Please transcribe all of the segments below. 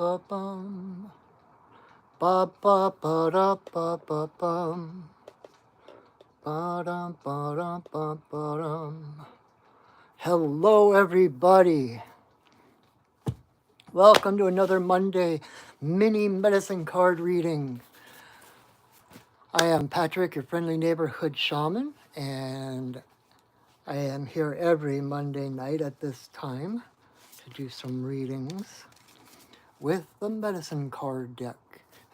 ba bum. Ba ba ba da ba ba bum. Ba dum ba dum ba ba dum. Hello, everybody. Welcome to another Monday mini medicine card reading. I am Patrick, your friendly neighborhood shaman, and I am here every Monday night at this time to do some readings with the medicine card deck.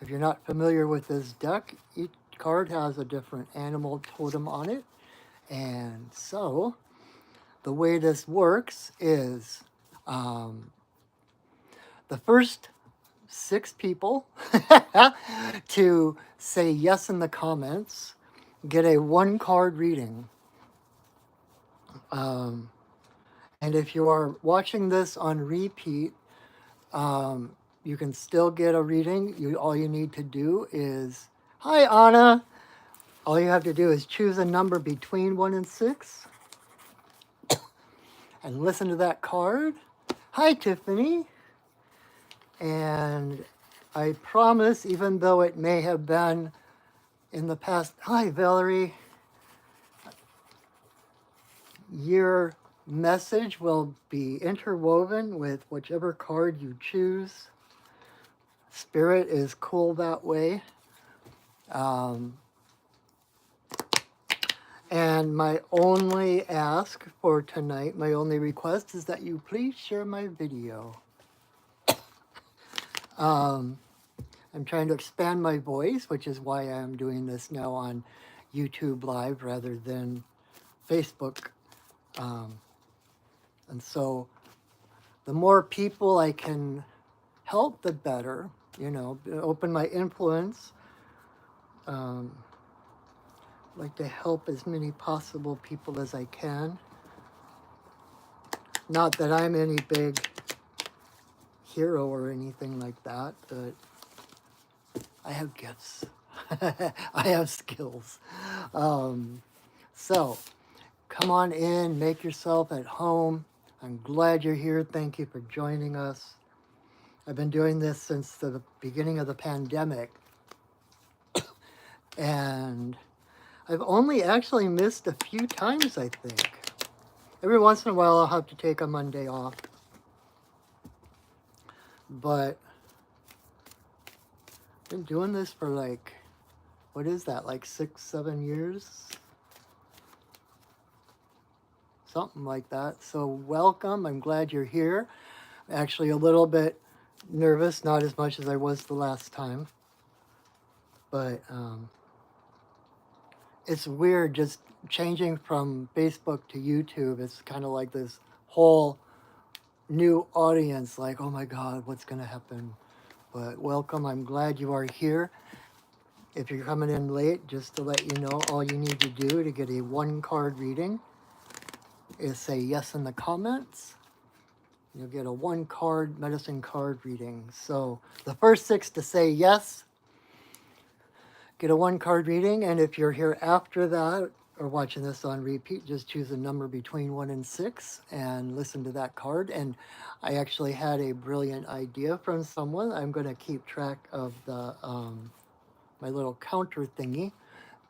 If you're not familiar with this deck, each card has a different animal totem on it. And so the way this works is the first 6 people to say yes in the comments get a 1-card reading. And if you are watching this on repeat, you can still get a reading. All you need to do is, hi Anna, all you have to do is choose a number between 1 and 6 and listen to that card. Hi Tiffany. And I promise, even though it may have been in the past, hi Valerie, your message will be interwoven with whichever card you choose. Spirit is cool that way. And my only ask for tonight, my only request is that you please share my video. I'm trying to expand my voice, which is why I'm doing this now on YouTube Live rather than Facebook. And so the more people I can help, the better, open my influence. Like to help as many possible people as I can. Not that I'm any big hero or anything like that, but I have gifts. I have skills. So come on in, make yourself at home. I'm glad you're here. Thank you for joining us. I've been doing this since the beginning of the pandemic. And I've only actually missed a few times, I think. Every once in a while, I'll have to take a Monday off. But I've been doing this for like, what is that, like 6, 7 years? Something like that. So welcome. I'm glad you're here. I'm actually a little bit nervous, not as much as I was the last time. But it's weird just changing from Facebook to YouTube. It's kind of like this whole new audience, like, oh my God, what's going to happen? But welcome. I'm glad you are here. If you're coming in late, just to let you know, all you need to do to get a 1-card reading is say yes in the comments. You'll get a 1-card medicine card reading. So the first 6 to say yes get a 1-card reading. And if you're here after that or watching this on repeat, just choose a number between 1 and 6 and listen to that card. And I actually had a brilliant idea from someone. I'm going to keep track of the my little counter thingy,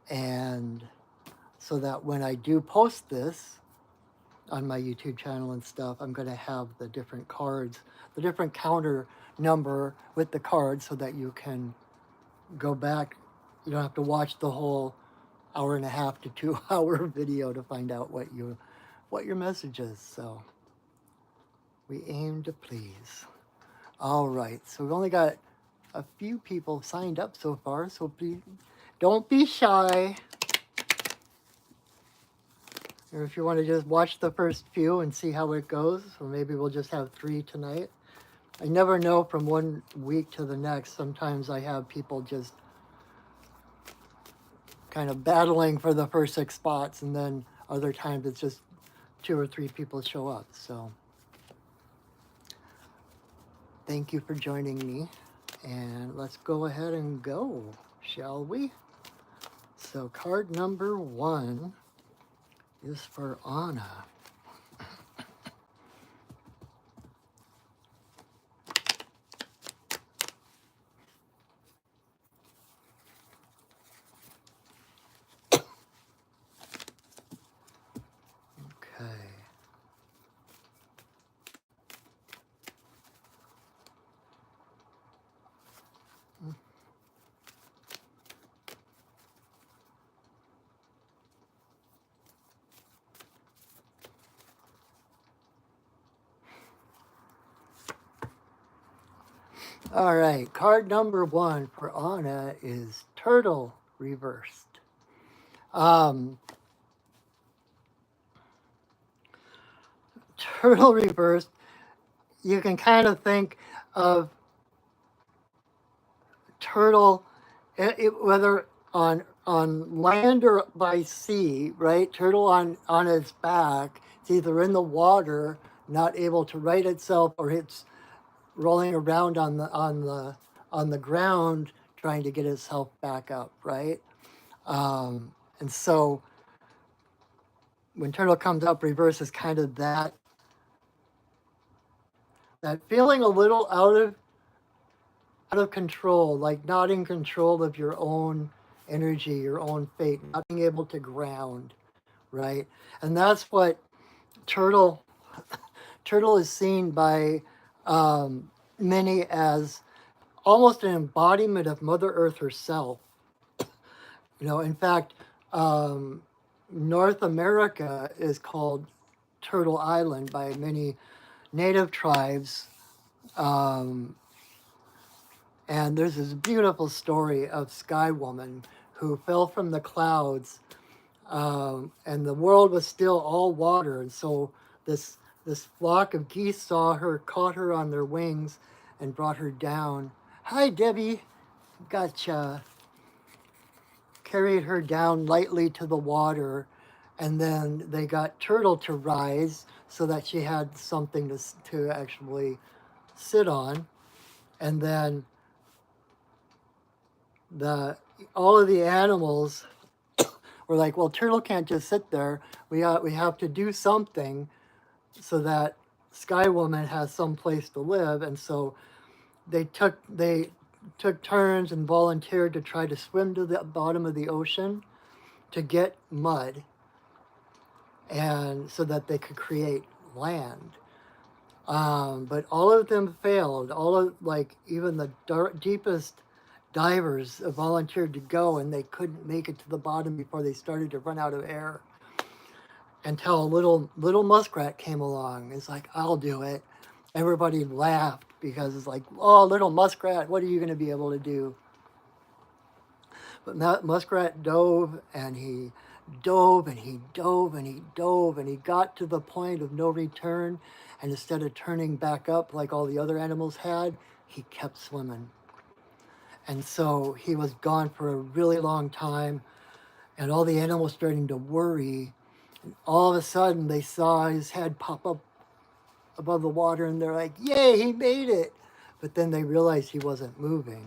and so that when I do post this on my YouTube channel and stuff, I'm going to have the different cards, the different counter number with the cards, so that you can go back. You don't have to watch the whole 1.5 to 2 hour video to find out what your message is. So we aim to please. All right, so we've only got a few people signed up so far, so please don't be shy. Or if you want to just watch the first few and see how it goes, or maybe we'll just have 3 tonight. I never know from one week to the next. Sometimes I have people just kind of battling for the first 6 spots, and then other times it's just 2 or 3 people show up. So thank you for joining me, and let's go ahead and go, shall we? So card number 1 is for Anna. All right, card number one for Anna is Turtle reversed. Um, Turtle reversed, you can kind of think of turtle, whether on land or by sea, right? Turtle on its back, it's either in the water, not able to right itself, or it's rolling around on the ground trying to get itself back up, right? And so when turtle comes up reverse is kind of that feeling a little out of control, like not in control of your own energy, your own fate, not being able to ground, right? And that's what turtle turtle is seen by many as almost an embodiment of Mother Earth herself. In fact, um, North America is called Turtle Island by many native tribes. Um, and there's this beautiful story of Sky Woman who fell from the clouds, and the world was still all water. And so this this flock of geese saw her, caught her on their wings, and brought her down. Hi, Debbie. Gotcha. Carried her down lightly to the water, and then they got Turtle to rise so that she had something to actually sit on. And then the all of the animals were like, well, Turtle can't just sit there. We have to do something so that Sky Woman has some place to live. And so they took turns and volunteered to try to swim to the bottom of the ocean to get mud, and so that they could create land. But all of them failed. All of, like, even the deepest divers volunteered to go, and they couldn't make it to the bottom before they started to run out of air. Until a little muskrat came along. It's like, I'll do it. Everybody laughed because it's like, oh, little muskrat, what are you going to be able to do? But muskrat dove, and he dove and he dove and he dove, and he got to the point of no return. And instead of turning back up like all the other animals had, he kept swimming. And so he was gone for a really long time, and all the animals starting to worry. All of a sudden, they saw his head pop up above the water, and they're like, yay, he made it. But then they realized he wasn't moving.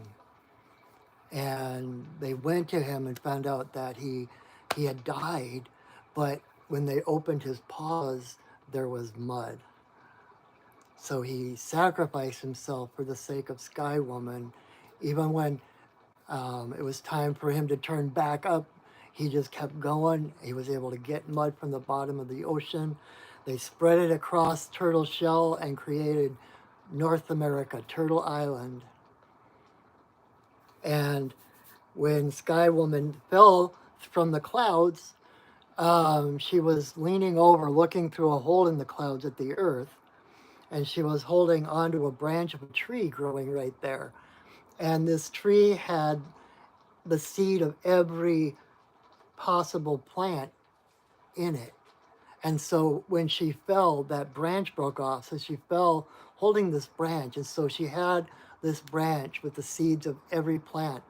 And they went to him and found out that he had died, but when they opened his paws, there was mud. So he sacrificed himself for the sake of Sky Woman. Even when it was time for him to turn back up, he just kept going. He was able to get mud from the bottom of the ocean. They spread it across Turtle Shell and created North America, Turtle Island. And when Sky Woman fell from the clouds, she was leaning over, looking through a hole in the clouds at the earth, and she was holding onto a branch of a tree growing right there. And this tree had the seed of every possible plant in it. And so when she fell, that branch broke off. So she fell holding this branch. And so she had this branch with the seeds of every plant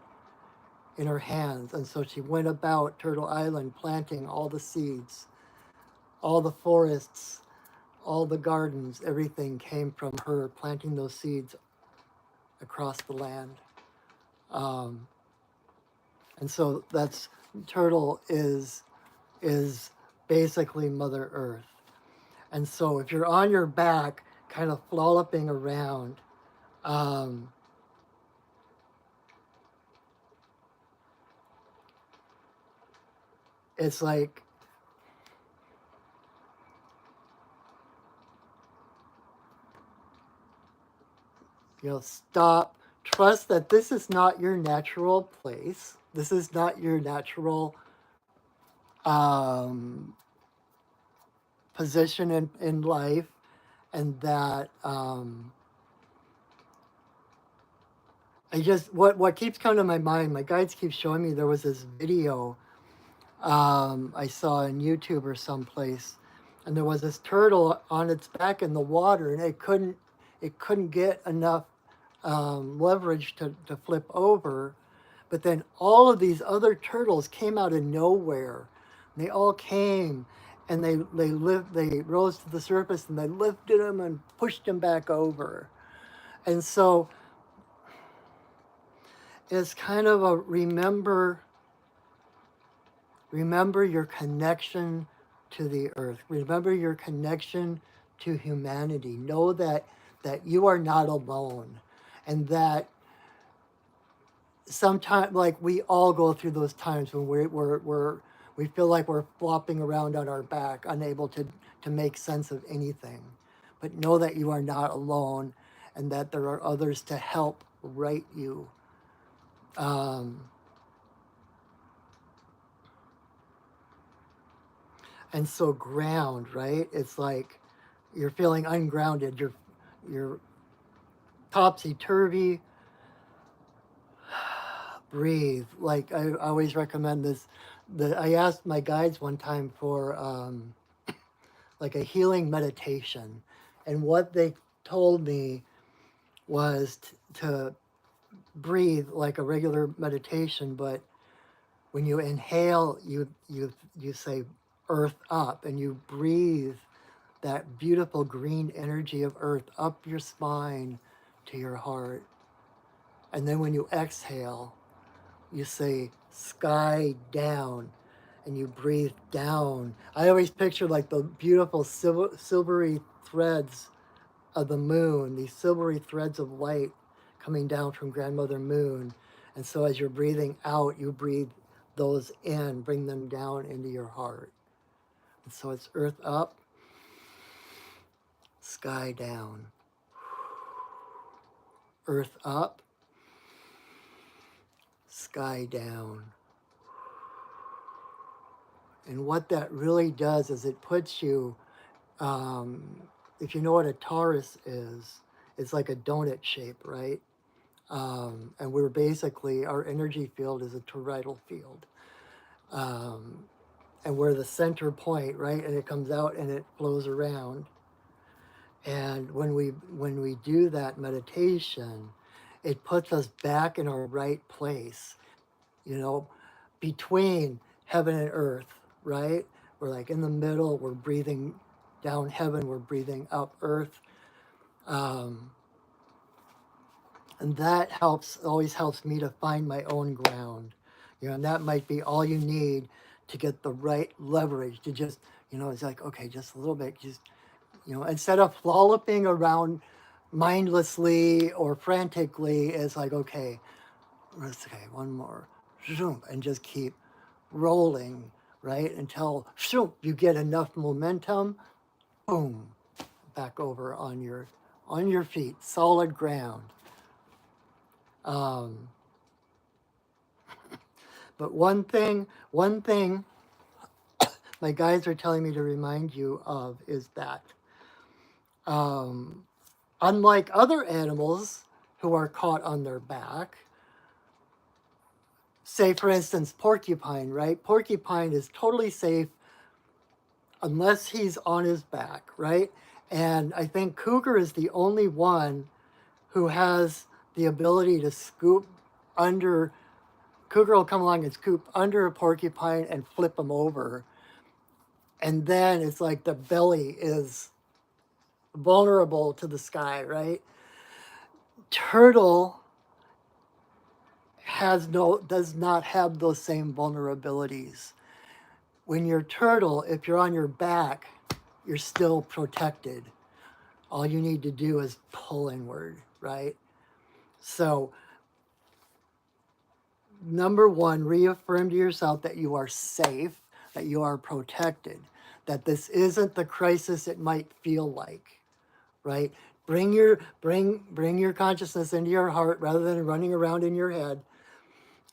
in her hands. And so she went about Turtle Island planting all the seeds, all the forests, all the gardens, everything came from her planting those seeds across the land. Um, and so that's Turtle is basically Mother Earth. And so if you're on your back, kind of flopping around, um, it's like, stop, trust that this is not your natural place. This is not your natural um, position in life, and that what keeps coming to my mind, my guides keep showing me, there was this video I saw on YouTube or someplace, and there was this turtle on its back in the water, and it couldn't get enough leverage to flip over. But then all of these other turtles came out of nowhere. They all came, and they rose to the surface, and they lifted him and pushed him back over. And so it's kind of a remember your connection to the earth. Remember your connection to humanity. Know that you are not alone, and that sometimes, like, we all go through those times when we feel like we're flopping around on our back, unable to make sense of anything. But know that you are not alone, and that there are others to help right you. And so ground, right? It's like you're feeling ungrounded. You're topsy-turvy. Breathe. Like, I always recommend this. I asked my guides one time for like a healing meditation, and what they told me was to breathe like a regular meditation, but when you inhale, you say earth up, and you breathe that beautiful green energy of earth up your spine to your heart. And then when you exhale, you say sky down, and you breathe down. I always picture like the beautiful silvery threads of the moon, these silvery threads of light coming down from Grandmother Moon. And so as you're breathing out, you breathe those in, bring them down into your heart. And so it's earth up, sky down. Earth up, sky down. And what that really does is it puts you, if you know what a torus is, it's like a donut shape, right? And we're basically, our energy field is a toroidal field. And we're the center point, right? And it comes out and it flows around. And when we do that meditation, it puts us back in our right place, you know, between heaven and earth, right? We're like in the middle, we're breathing down heaven, we're breathing up earth. And that always helps me to find my own ground. You know, and that might be all you need to get the right leverage to just, it's like, okay, just a little bit, just, instead of flopping around mindlessly or frantically, it's like, okay, one more, zoom, and just keep rolling, right? Until zoom, you get enough momentum, boom, back over on your feet, solid ground. But one thing my guides are telling me to remind you of is that unlike other animals who are caught on their back, say for instance porcupine, right? Porcupine is totally safe unless he's on his back, right? And I think cougar is the only one who has the ability to scoop under. Cougar will come along and scoop under a porcupine and flip him over. And then it's like the belly is vulnerable to the sky, right? Turtle does not have those same vulnerabilities. When you're turtle, if you're on your back, you're still protected. All you need to do is pull inward, right? So, number one, reaffirm to yourself that you are safe, that you are protected, that this isn't the crisis it might feel like, right? Bring your consciousness into your heart rather than running around in your head.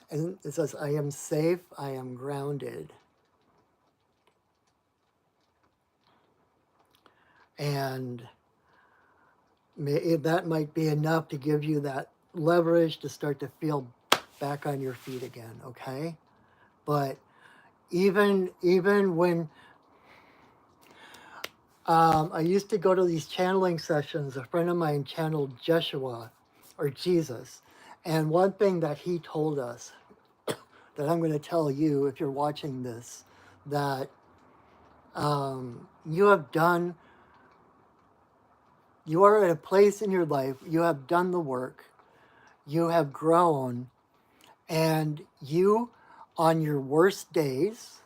And it says, I am safe, I am grounded. And that might be enough to give you that leverage to start to feel back on your feet again, okay? But even when I used to go to these channeling sessions, a friend of mine channeled Jeshua or Jesus. And one thing that he told us that I'm going to tell you if you're watching this, that you are at a place in your life, you have done the work, you have grown, and you, on your worst days,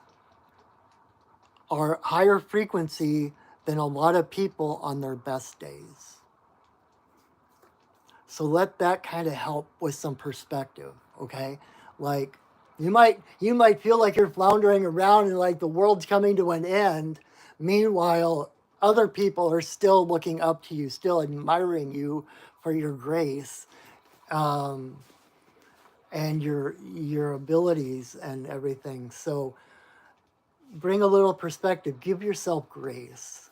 are higher frequency than a lot of people on their best days. So let that kind of help with some perspective, okay? Like you might feel like you're floundering around and like the world's coming to an end. Meanwhile, other people are still looking up to you, still admiring you for your grace, um, and your abilities and everything. So bring a little perspective. Give yourself grace.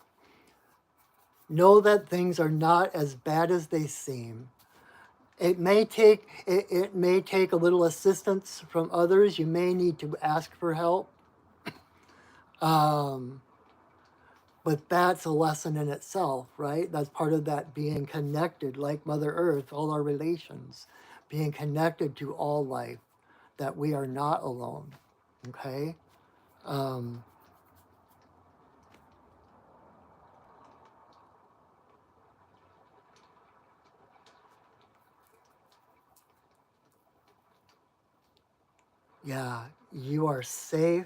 Know that things are not as bad as they seem. It may take a little assistance from others. You may need to ask for help, um, but that's a lesson in itself, right? That's part of that being connected, like Mother Earth, all our relations, being connected to all life, that we are not alone. Okay. Um, yeah, you are safe.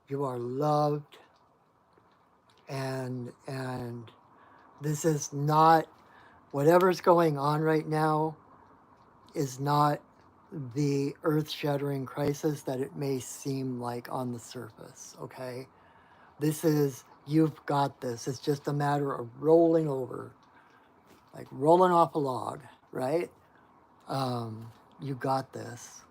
You are loved, and this is not whatever's going on right now is not the earth-shattering crisis that it may seem like on the surface, okay? This is, you've got this. It's just a matter of rolling over, like rolling off a log, right? You got this.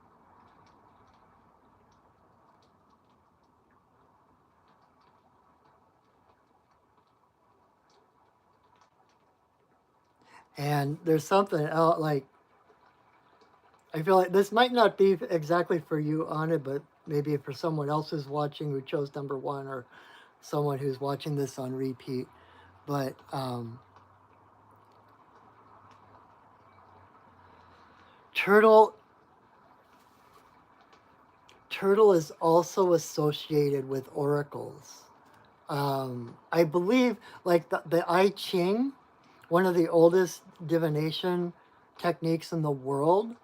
And there's something else, like, I feel like this might not be exactly for you, Anna, but maybe for someone else who's watching who chose number one, or someone who's watching this on repeat. But turtle turtle is also associated with oracles. I believe, like the I Ching, one of the oldest divination techniques in the world,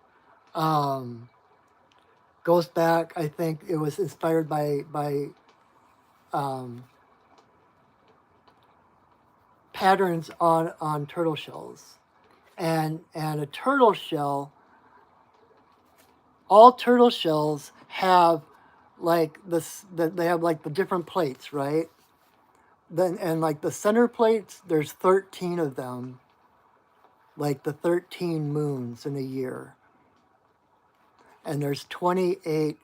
um, goes back. I think it was inspired by um, patterns on turtle shells, and a turtle shell. All turtle shells have like this. They have like the different plates, right? Then and like the center plates, there's 13 of them, like the 13 moons in a year, and there's 28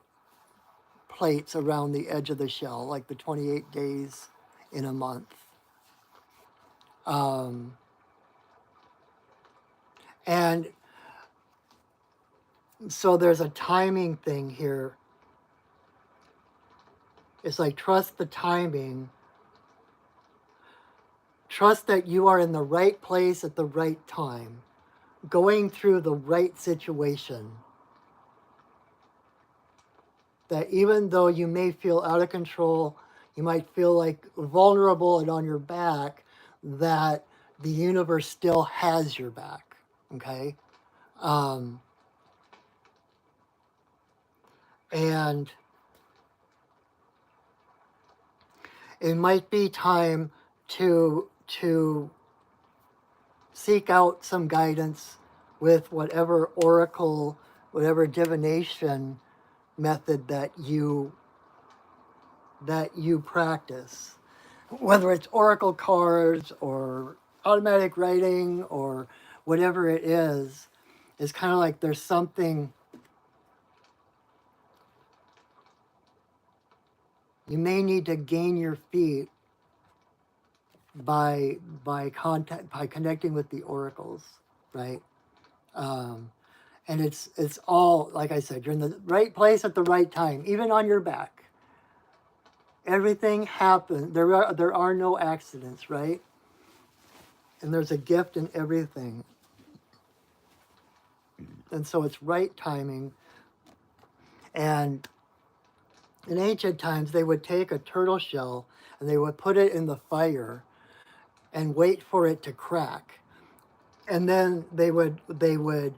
plates around the edge of the shell, like the 28 days in a month. Um, and so there's a timing thing here. It's like trust the timing. Trust that you are in the right place at the right time, going through the right situation. That even though you may feel out of control, you might feel like vulnerable and on your back, that the universe still has your back. Okay? Um, and it might be time to seek out some guidance with whatever oracle, whatever divination method that you practice, whether it's oracle cards or automatic writing or whatever it is. It's kind of like there's something you may need to gain your feet by connecting with the oracles, right? And it's all, like I said, you're in the right place at the right time, even on your back. Everything happens. There are no accidents, right? And there's a gift in everything. And so it's right timing. And in ancient times, they would take a turtle shell and they would put it in the fire and wait for it to crack. And then they would do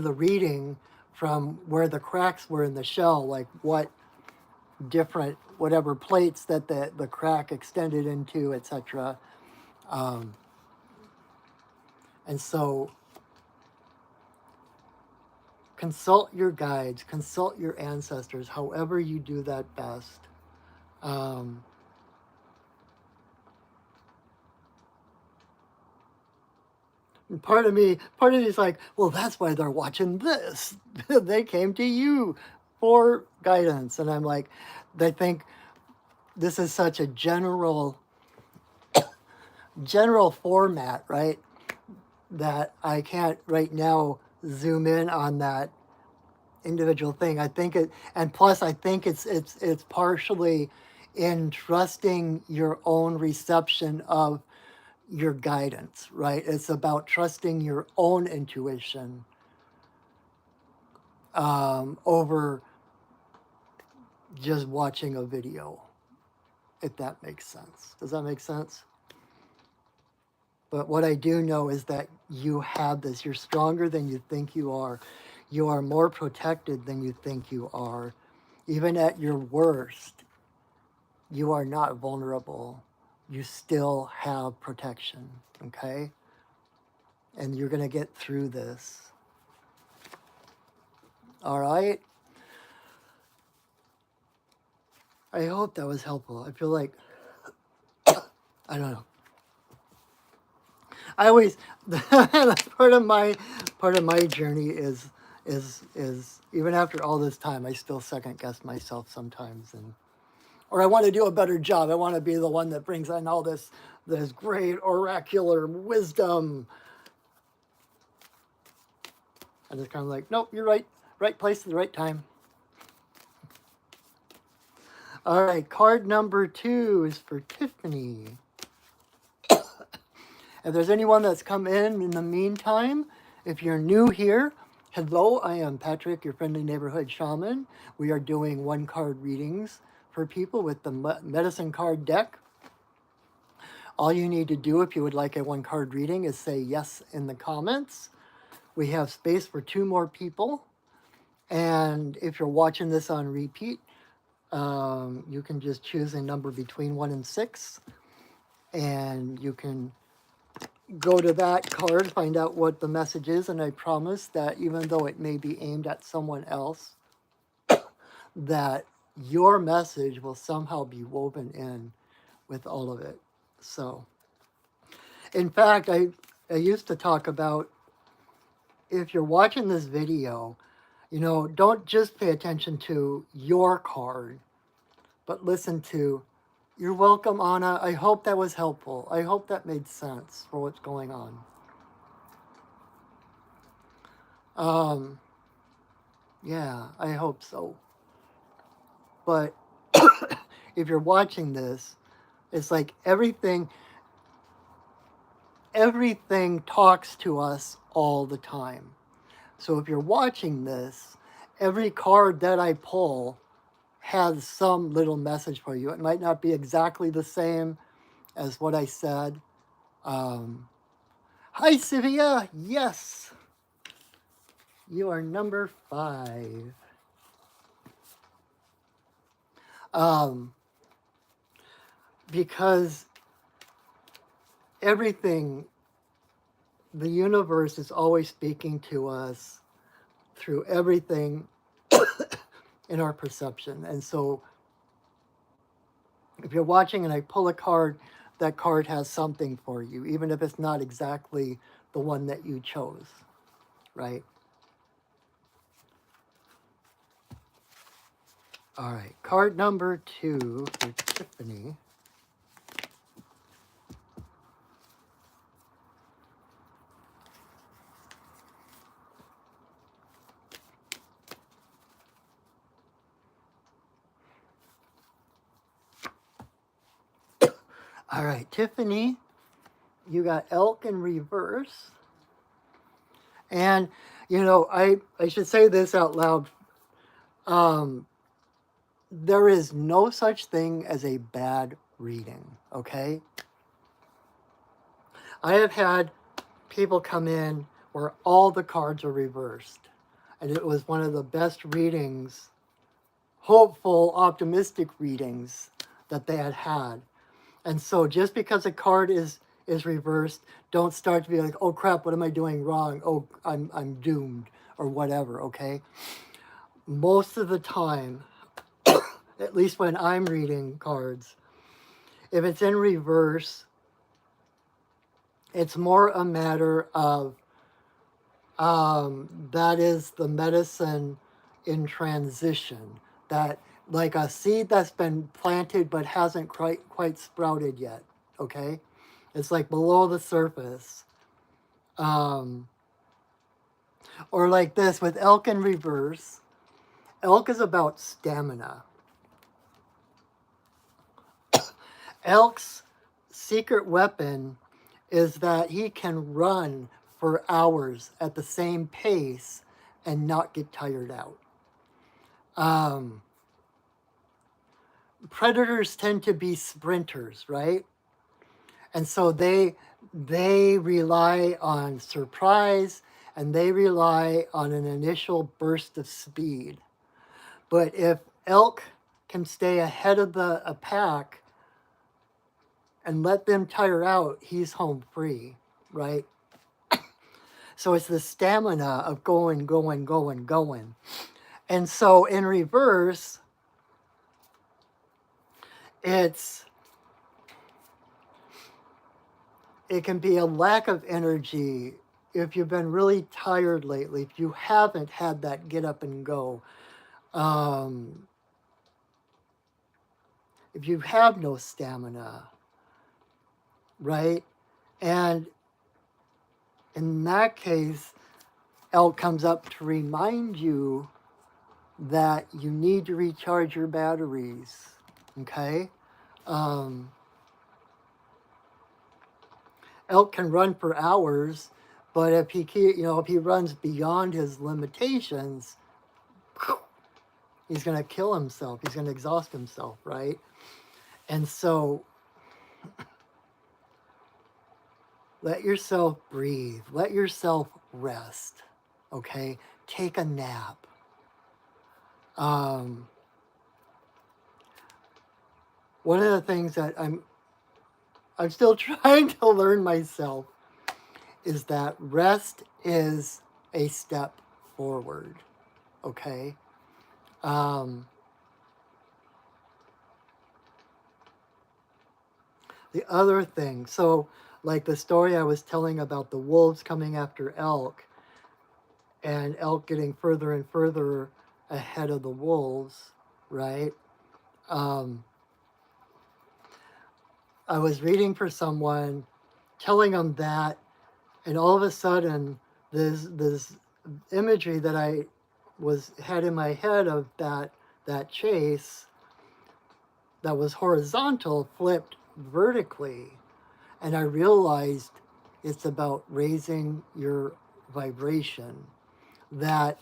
the reading from where the cracks were in the shell, like what different, whatever plates that the crack extended into, etc. And so consult your guides, consult your ancestors, however you do that best. And part of me is like, well, that's why they're watching this. They came to you for guidance. And I'm like, they think this is such a general format, right? That I can't right now zoom in on that individual thing. I think it, and plus I think it's partially in trusting your own reception of your guidance, right? It's about trusting your own intuition over just watching a video, if that makes sense. Does that make sense? But what I do know is that you have this. You're stronger than you think you are. You are more protected than you think you are. Even at your worst, you are not vulnerable. You still have protection, okay? And you're going to get through this. All right? I hope that was helpful. I feel like, I don't know. I always, part of my journey is even after all this time, I still second guess myself sometimes, or I want to do a better job. I want to be the one that brings in all this great oracular wisdom. I'm just kind of like, nope, you're right place at the right time. All right, card number 2 is for Tiffany. If there's anyone that's come in the meantime, if you're new here, hello, I am Patrick, your friendly neighborhood shaman. We are doing 1-card readings for people with the medicine card deck. All you need to do if you would like a 1-card reading is say yes in the comments. We have space for 2 more people. And if you're watching this on repeat, you can just choose a number between 1 and 6. And you can go to that card, find out what the message is, and I promise that even though it may be aimed at someone else, that your message will somehow be woven in with all of it. So, in fact, I used to talk about, if you're watching this video, don't just pay attention to your card, but listen to, you're welcome, Anna. I hope that was helpful. I hope that made sense for what's going on. Yeah, I hope so. But if you're watching this, it's like everything talks to us all the time. So if you're watching this, every card that I pull has some little message for you. It might not be exactly the same as what I said. Hi, Sylvia. Yes. You are number 5. Because everything, the universe is always speaking to us through everything in our perception. And so if you're watching and I pull a card, that card has something for you, even if it's not exactly the one that you chose, right? All right, card number 2 for Tiffany. All right, Tiffany, you got elk in reverse. And, I should say this out loud. Um, there is no such thing as a bad reading, okay? I have had people come in where all the cards are reversed. And it was one of the best readings, hopeful, optimistic readings that they had had. And so just because a card is reversed, don't start to be like, oh crap, what am I doing wrong? Oh, I'm doomed or whatever, okay? Most of the time, at least when I'm reading cards, if it's in reverse, it's more a matter of that is the medicine in transition. That like a seed that's been planted but hasn't quite sprouted yet. Okay, it's like below the surface. Um, or like this with elk in reverse. Elk is about stamina. Elk's secret weapon is that he can run for hours at the same pace and not get tired out. Um, Predators tend to be sprinters, right? And so they rely on surprise and they rely on an initial burst of speed. But if elk can stay ahead of a pack and let them tire out, he's home free, right? So it's the stamina of going, going, going, going. And so in reverse, it can be a lack of energy if you've been really tired lately, if you haven't had that get up and go. If you have no stamina, right? And in that case, elk comes up to remind you that you need to recharge your batteries, okay? Um, Elk can run for hours, but if he runs beyond his limitations, he's going to kill himself. He's going to exhaust himself, right? And so let yourself breathe. Let yourself rest, okay? Take a nap. One of the things that I'm still trying to learn myself is that rest is a step forward, okay? The other thing, so like the story I was telling about the wolves coming after elk and elk getting further and further ahead of the wolves, right? Um, I was reading for someone, telling them that, and all of a sudden, this imagery that I had in my head of that chase that was horizontal flipped vertically, and I realized it's about raising your vibration. That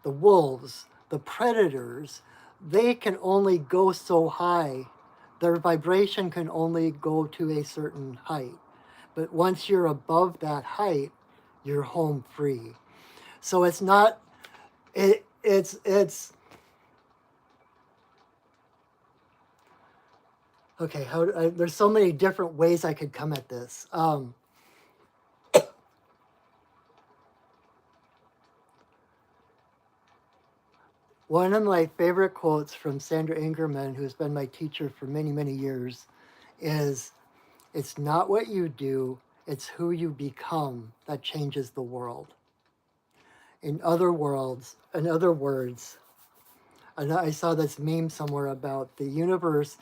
the wolves, the predators, they can only go so high. Their vibration can only go to a certain height. But once you're above that height, you're home free. So it's not, it's okay, there's so many different ways I could come at this. One of my favorite quotes from Sandra Ingerman, who's been my teacher for many, many years, is, "It's not what you do, it's who you become that changes the world." In other words, and I saw this meme somewhere about the universe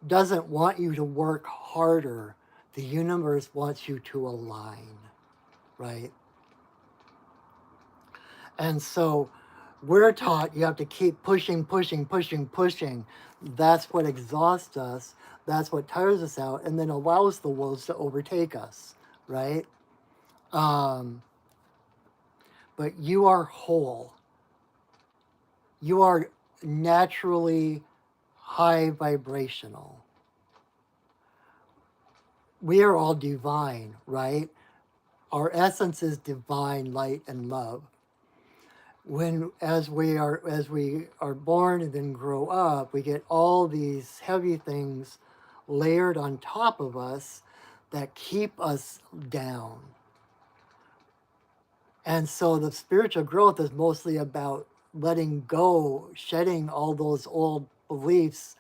doesn't want you to work harder. The universe wants you to align, right? And so we're taught you have to keep pushing, pushing, pushing, pushing. That's what exhausts us. That's what tires us out and then allows the wolves to overtake us, right? Um, but you are whole. You are naturally high vibrational. We are all divine, right? Our essence is divine light and love. When as we are born and then grow up, we get all these heavy things layered on top of us that keep us down. And so the spiritual growth is mostly about letting go, shedding all those old beliefs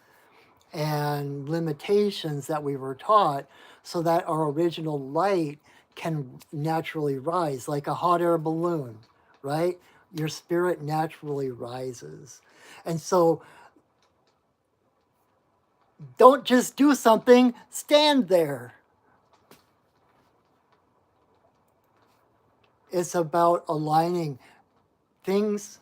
and limitations that we were taught so that our original light can naturally rise like a hot air balloon, right? Your spirit naturally rises. And so don't just do something, stand there. It's about aligning things.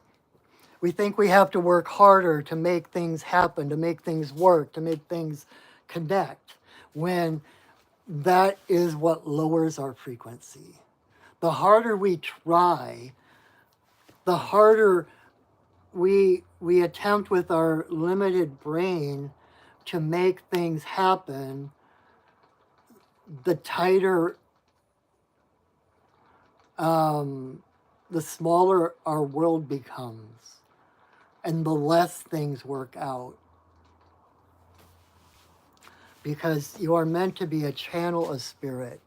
We think we have to work harder to make things happen, to make things work, to make things connect, when that is what lowers our frequency. The harder we try, the harder we attempt with our limited brain to make things happen, the tighter, the smaller our world becomes, and the less things work out. Because you are meant to be a channel of spirit,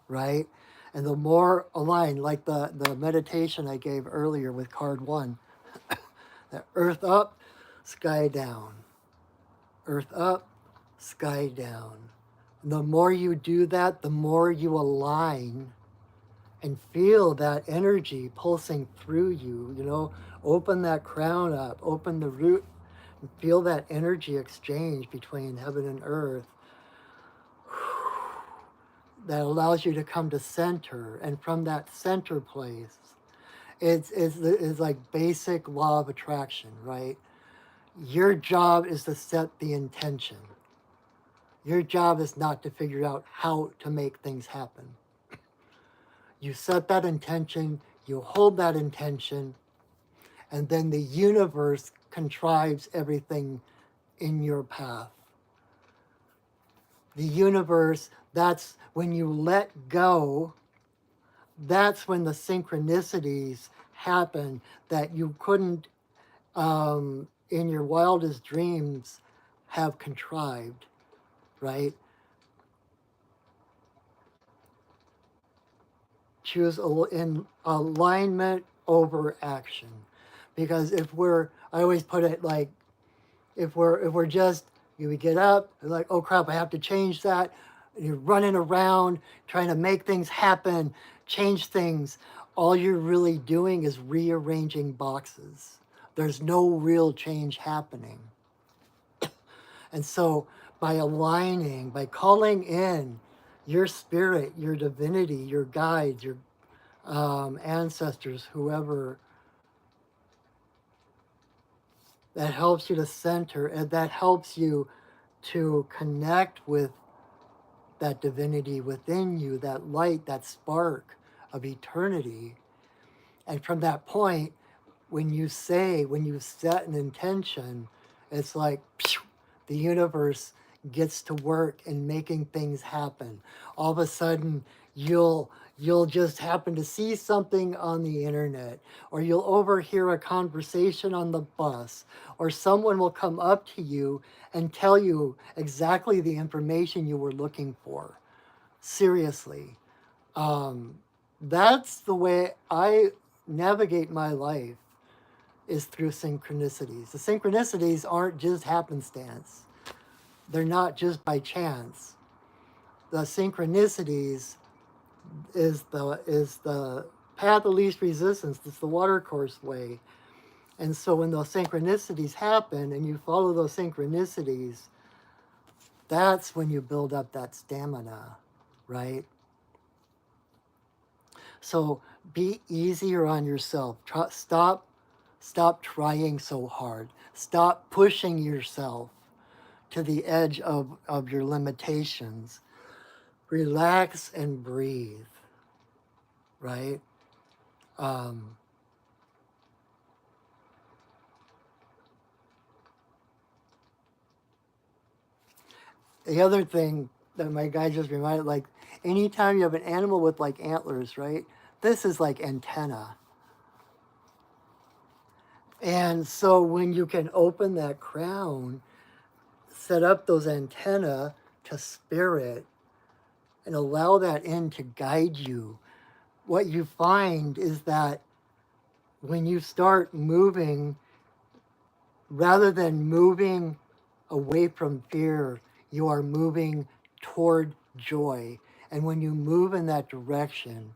right? And the more aligned, like the meditation I gave earlier with card 1, that earth up, sky down. Earth up, sky down. And the more you do that, the more you align and feel that energy pulsing through you, open that crown up, open the root, and feel that energy exchange between heaven and earth that allows you to come to center. And from that center place, it's like basic law of attraction, right? Your job is to set the intention. Your job is not to figure out how to make things happen. You set that intention, you hold that intention, and then the universe contrives everything in your path. The universe, that's when you let go, that's when the synchronicities happen that you couldn't, in your wildest dreams, have contrived, right? Choose in alignment over action. Because I always put it like, if we're just, you get up, like, oh crap, I have to change that. You're running around trying to make things happen, change things. All you're really doing is rearranging boxes. There's no real change happening. And so by aligning, by calling in your spirit, your divinity, your guides, your ancestors, whoever, that helps you to center, and that helps you to connect with that divinity within you, that light, that spark of eternity. And from that point, when you set an intention, it's like the universe gets to work in making things happen. All of a sudden, you'll just happen to see something on the internet, or you'll overhear a conversation on the bus, or someone will come up to you and tell you exactly the information you were looking for. Seriously. That's the way I navigate my life, is through synchronicities. The synchronicities aren't just happenstance. They're not just by chance. The synchronicities is the path of least resistance. It's the watercourse way. And so when those synchronicities happen and you follow those synchronicities, that's when you build up that stamina, right? So be easier on yourself. Stop Stop trying so hard. Stop pushing yourself to the edge of your limitations. Relax and breathe, right? Um, the other thing that my guy just reminded, like, anytime you have an animal with like antlers, right? This is like antenna. And so when you can open that crown, set up those antenna to spirit and allow that in to guide you, what you find is that when you start moving, rather than moving away from fear, you are moving toward joy. And when you move in that direction,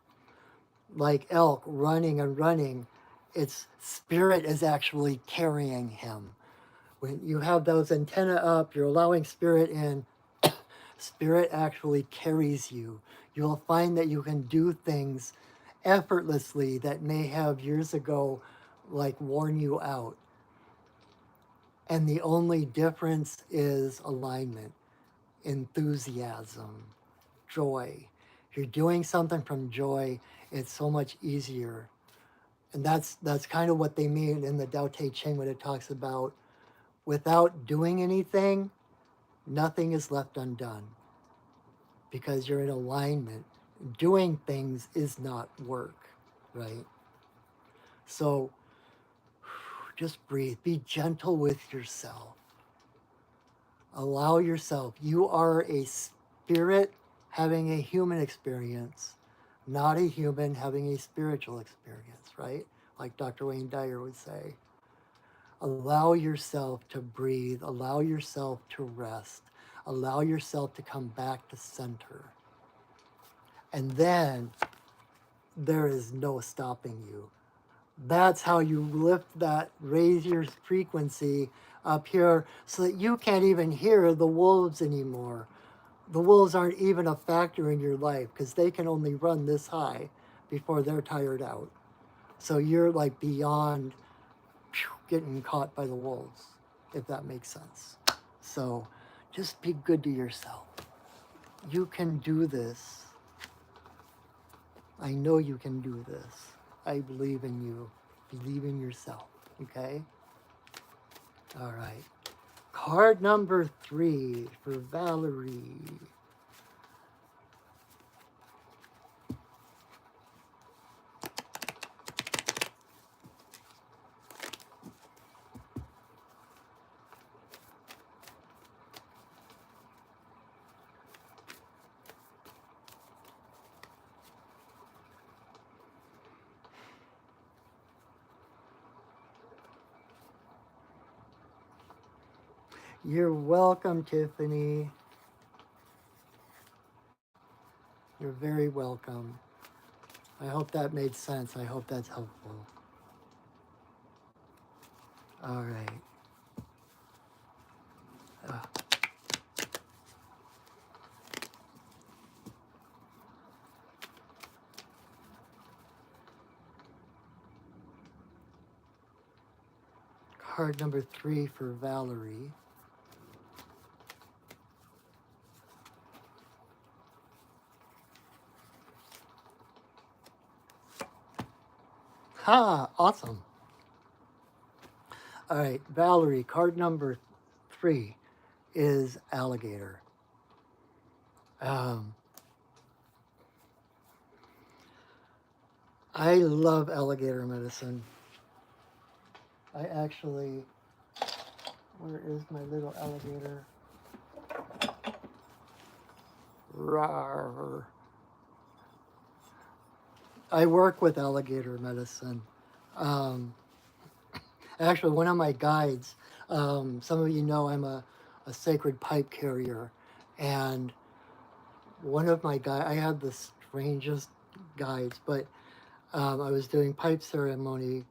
like elk running and running, its spirit is actually carrying him. When you have those antenna up, you're allowing spirit in, spirit actually carries you. You'll find that you can do things effortlessly that may have years ago like worn you out. And the only difference is alignment, enthusiasm, joy. If you're doing something from joy, it's so much easier. And that's kind of what they mean in the Tao Te Ching when it talks about without doing anything, nothing is left undone because you're in alignment. Doing things is not work, right? So just breathe. Be gentle with yourself. Allow yourself. You are a spirit having a human experience, not a human having a spiritual experience, right? Like Dr. Wayne Dyer would say. Allow yourself to breathe. Allow yourself to rest. Allow yourself to come back to center. And then there is no stopping you. That's how you lift that, raise your frequency up here so that you can't even hear the wolves anymore. The wolves aren't even a factor in your life because they can only run this high before they're tired out. So you're like beyond getting caught by the wolves, if that makes sense. So just be good to yourself. You can do this. I know you can do this. I believe in you. Believe in yourself. Okay? All right. Card number 3 for Valerie. You're welcome, Tiffany. You're very welcome. I hope that made sense. I hope that's helpful. All right. Uh, card number 3 for Valerie. Ha! Awesome. All right, Valerie, card number 3 is alligator. Um, I love alligator medicine. I actually, where is my little alligator? Rawr. I work with alligator medicine. Um, Actually, one of my guides, some of you know I'm a sacred pipe carrier, and one of my guides, I had the strangest guides, but I was doing pipe ceremony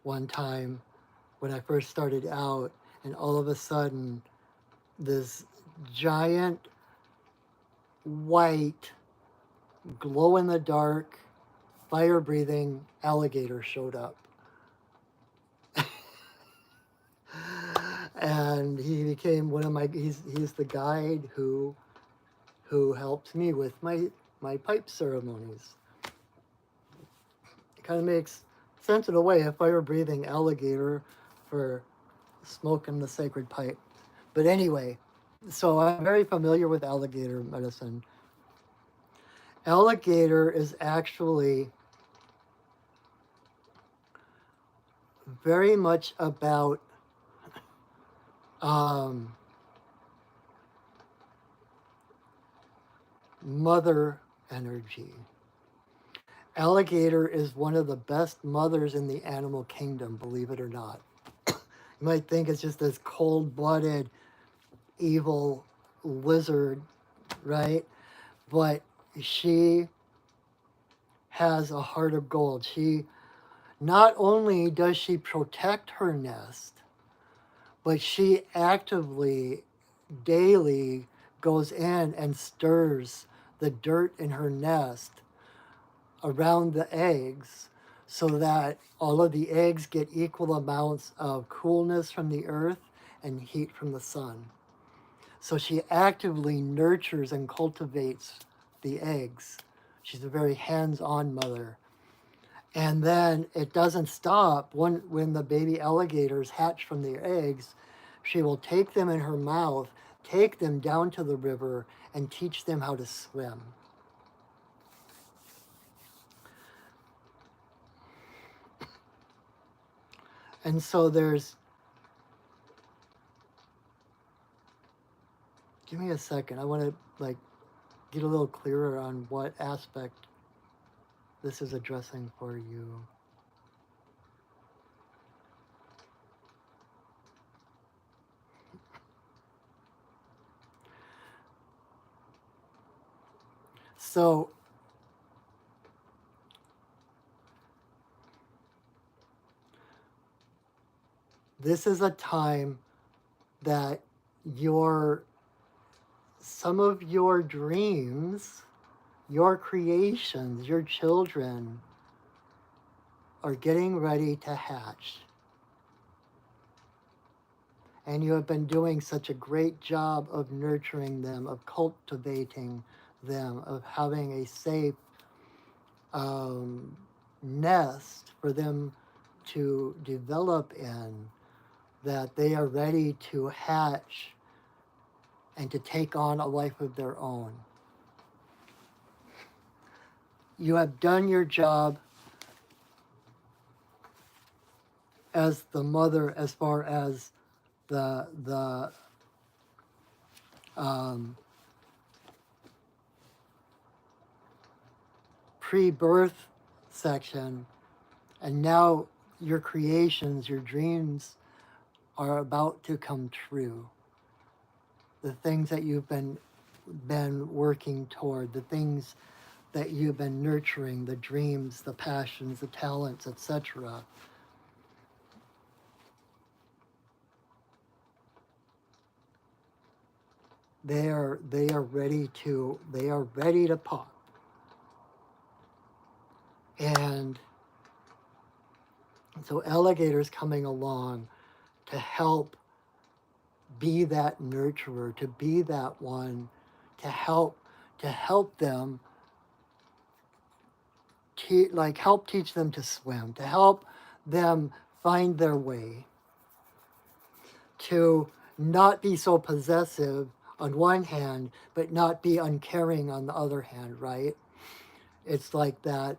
one time when I first started out, and all of a sudden, this giant white, glow in the dark, fire breathing alligator showed up. and he became one of my. He's the guide who helps me with my pipe ceremonies. It kind of makes sense in a way, a fire breathing alligator for smoking the sacred pipe. But anyway, so I'm very familiar with alligator medicine. Alligator is actually very much about um, mother energy. Alligator is one of the best mothers in the animal kingdom, believe it or not. You might think it's just this cold blooded, evil lizard, right? But she has a heart of gold. She not only does she protect her nest, but she actively, daily goes in and stirs the dirt in her nest around the eggs so that all of the eggs get equal amounts of coolness from the earth and heat from the sun. So she actively nurtures and cultivates the eggs. She's a very hands-on mother. And then it doesn't stop. When the baby alligators hatch from their eggs, she will take them in her mouth, take them down to the river, and teach them how to swim. And so give me a second. I want to get a little clearer on what aspect this is addressing for you. So this is a time that some of your dreams, your creations, your children are getting ready to hatch. And you have been doing such a great job of nurturing them, of cultivating them, of having a safe nest for them to develop in, that they are ready to hatch and to take on a life of their own. You have done your job as the mother, as far as the pre-birth section, and now your creations, your dreams are about to come true. The things that you've been working toward, the things that you've been nurturing, the dreams, the passions, the talents, etc. They are ready to pop. And so alligators coming along to help be that nurturer, to be that one, to help them, help teach them to swim, to help them find their way, to not be so possessive on one hand, but not be uncaring on the other hand, right? It's like that.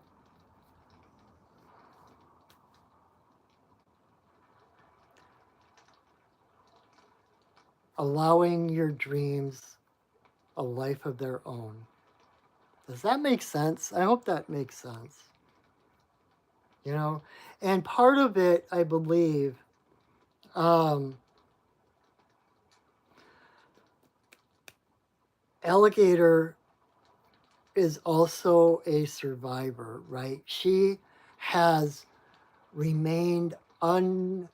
Allowing your dreams a life of their own. Does that make sense? I hope that makes sense. You know, and part of it, I believe, alligator is also a survivor, right? She has remained unchanged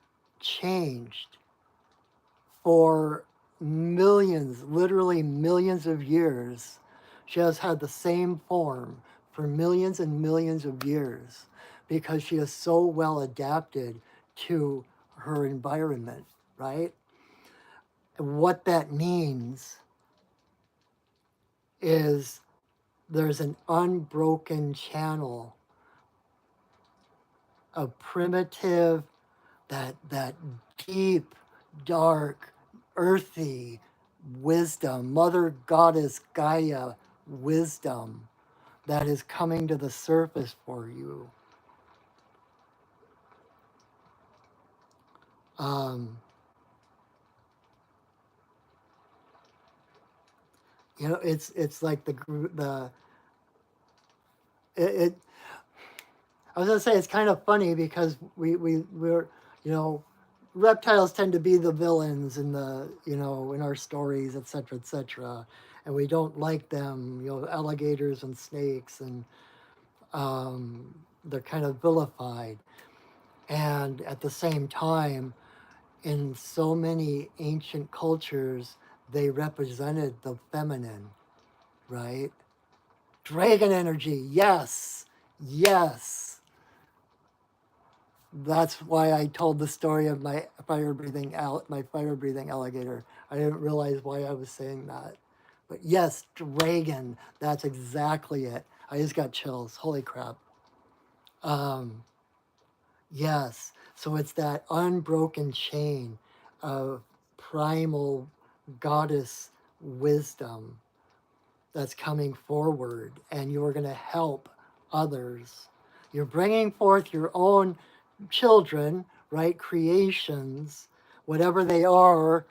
for millions, literally millions of years. She has had the same form for millions and millions of years because she is so well adapted to her environment, right? And what that means is there's an unbroken channel of primitive, that deep, dark, earthy wisdom, Mother Goddess Gaia wisdom that is coming to the surface for you. Um, it's like it I was gonna say it's kind of funny because we're, you know, reptiles tend to be the villains in in our stories, etc., and we don't like them. Alligators and snakes, and they're kind of vilified. And at the same time, in so many ancient cultures, they represented the feminine, right? Dragon energy, yes, yes. That's why I told the story of my fire breathing alligator. I didn't realize why I was saying that. But yes, dragon, that's exactly it. I just got chills. Holy crap. Um, yes. So it's that unbroken chain of primal goddess wisdom that's coming forward, and you're going to help others. You're bringing forth your own children, right? Creations, whatever they are,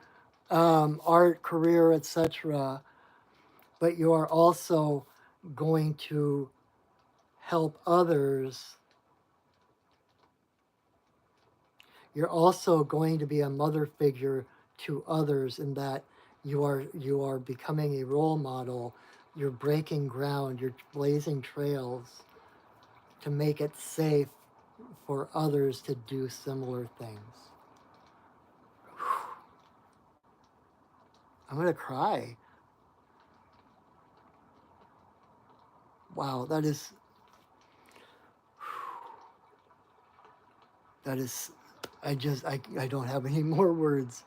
art, career, etc. But you are also going to help others. You're also going to be a mother figure to others in that you are becoming a role model. You're breaking ground. You're blazing trails to make it safe for others to do similar things. I'm going to cry. Wow, that is, I don't have any more words.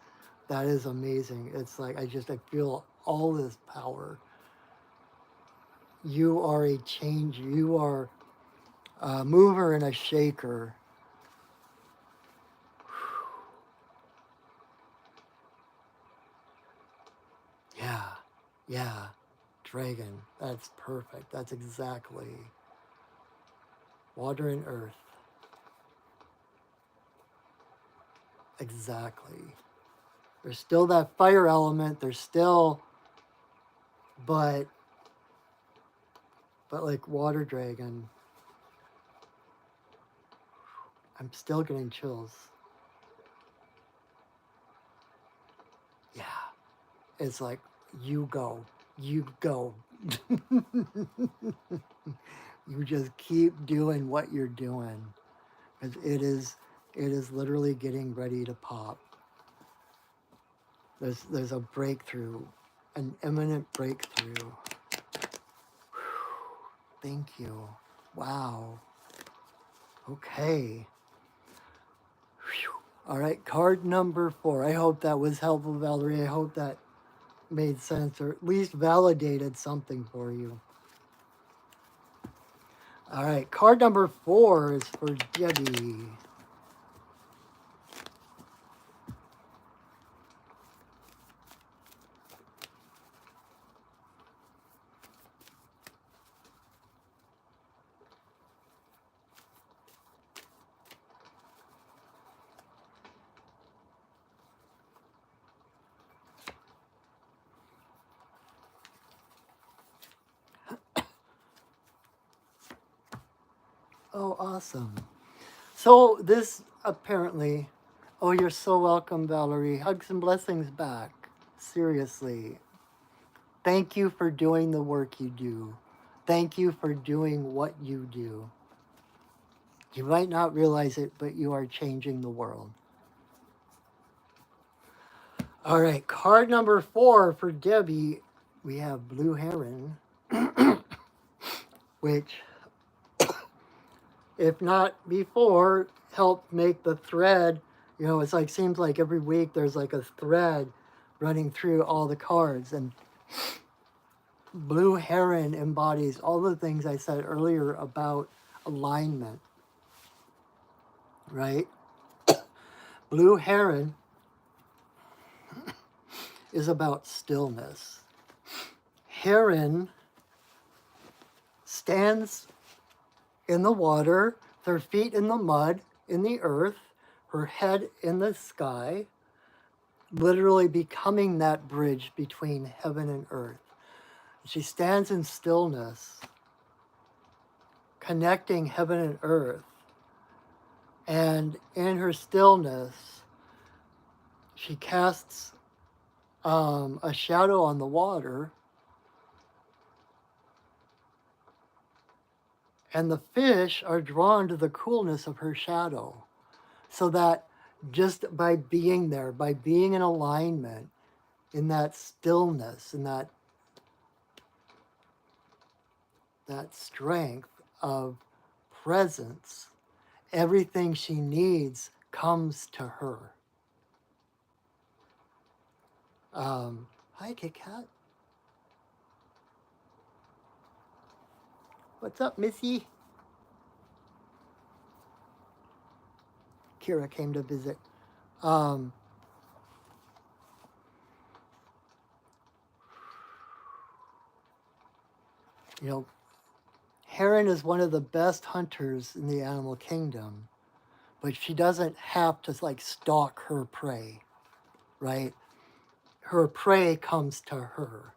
That is amazing. It's like, I feel all this power. You are a change. You are a mover and a shaker. Yeah, yeah, dragon. That's perfect. That's exactly water and earth. Exactly. There's still that fire element. There's still, but like water dragon, I'm still getting chills. Yeah, it's like you go, you go. You just keep doing what you're doing, because it is literally getting ready to pop. There's a breakthrough, an imminent breakthrough. Thank you. Wow. Okay. All right, card number 4. I hope that was helpful, Valerie. I hope that made sense, or at least validated something for you. All right, card number 4 is for Debbie. Oh, awesome. So this apparently, oh, you're so welcome, Valerie. Hugs and blessings back. Seriously. Thank you for doing the work you do. Thank you for doing what you do. You might not realize it, but you are changing the world. All right, card number 4 for Debbie. We have Blue Heron, which, if not before, helped make the thread. It's like, seems like every week there's like a thread running through all the cards. And blue heron embodies all the things I said earlier about alignment, right? Blue heron is about stillness. Heron stands in the water, her feet in the mud, in the earth, her head in the sky, literally becoming that bridge between heaven and earth. She stands in stillness, connecting heaven and earth. And in her stillness, she casts a shadow on the water, and the fish are drawn to the coolness of her shadow. So that just by being there, by being in alignment, in that stillness, in that strength of presence, everything she needs comes to her. Hi, Kit Kat. What's up, Missy? Kira came to visit. You know, heron is one of the best hunters in the animal kingdom, but she doesn't have to like stalk her prey, right? Her prey comes to her.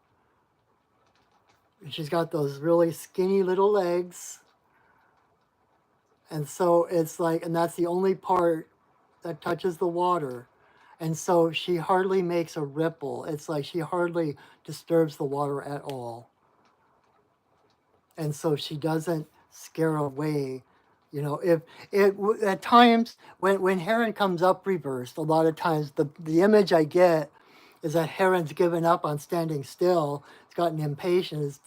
And she's got those really skinny little legs. And so it's like, and that's the only part that touches the water. And so she hardly makes a ripple. It's like she hardly disturbs the water at all. And so she doesn't scare away. You know, if it at times when heron comes up reversed, a lot of times the image I get is that heron's given up on standing still. It's gotten impatient. It's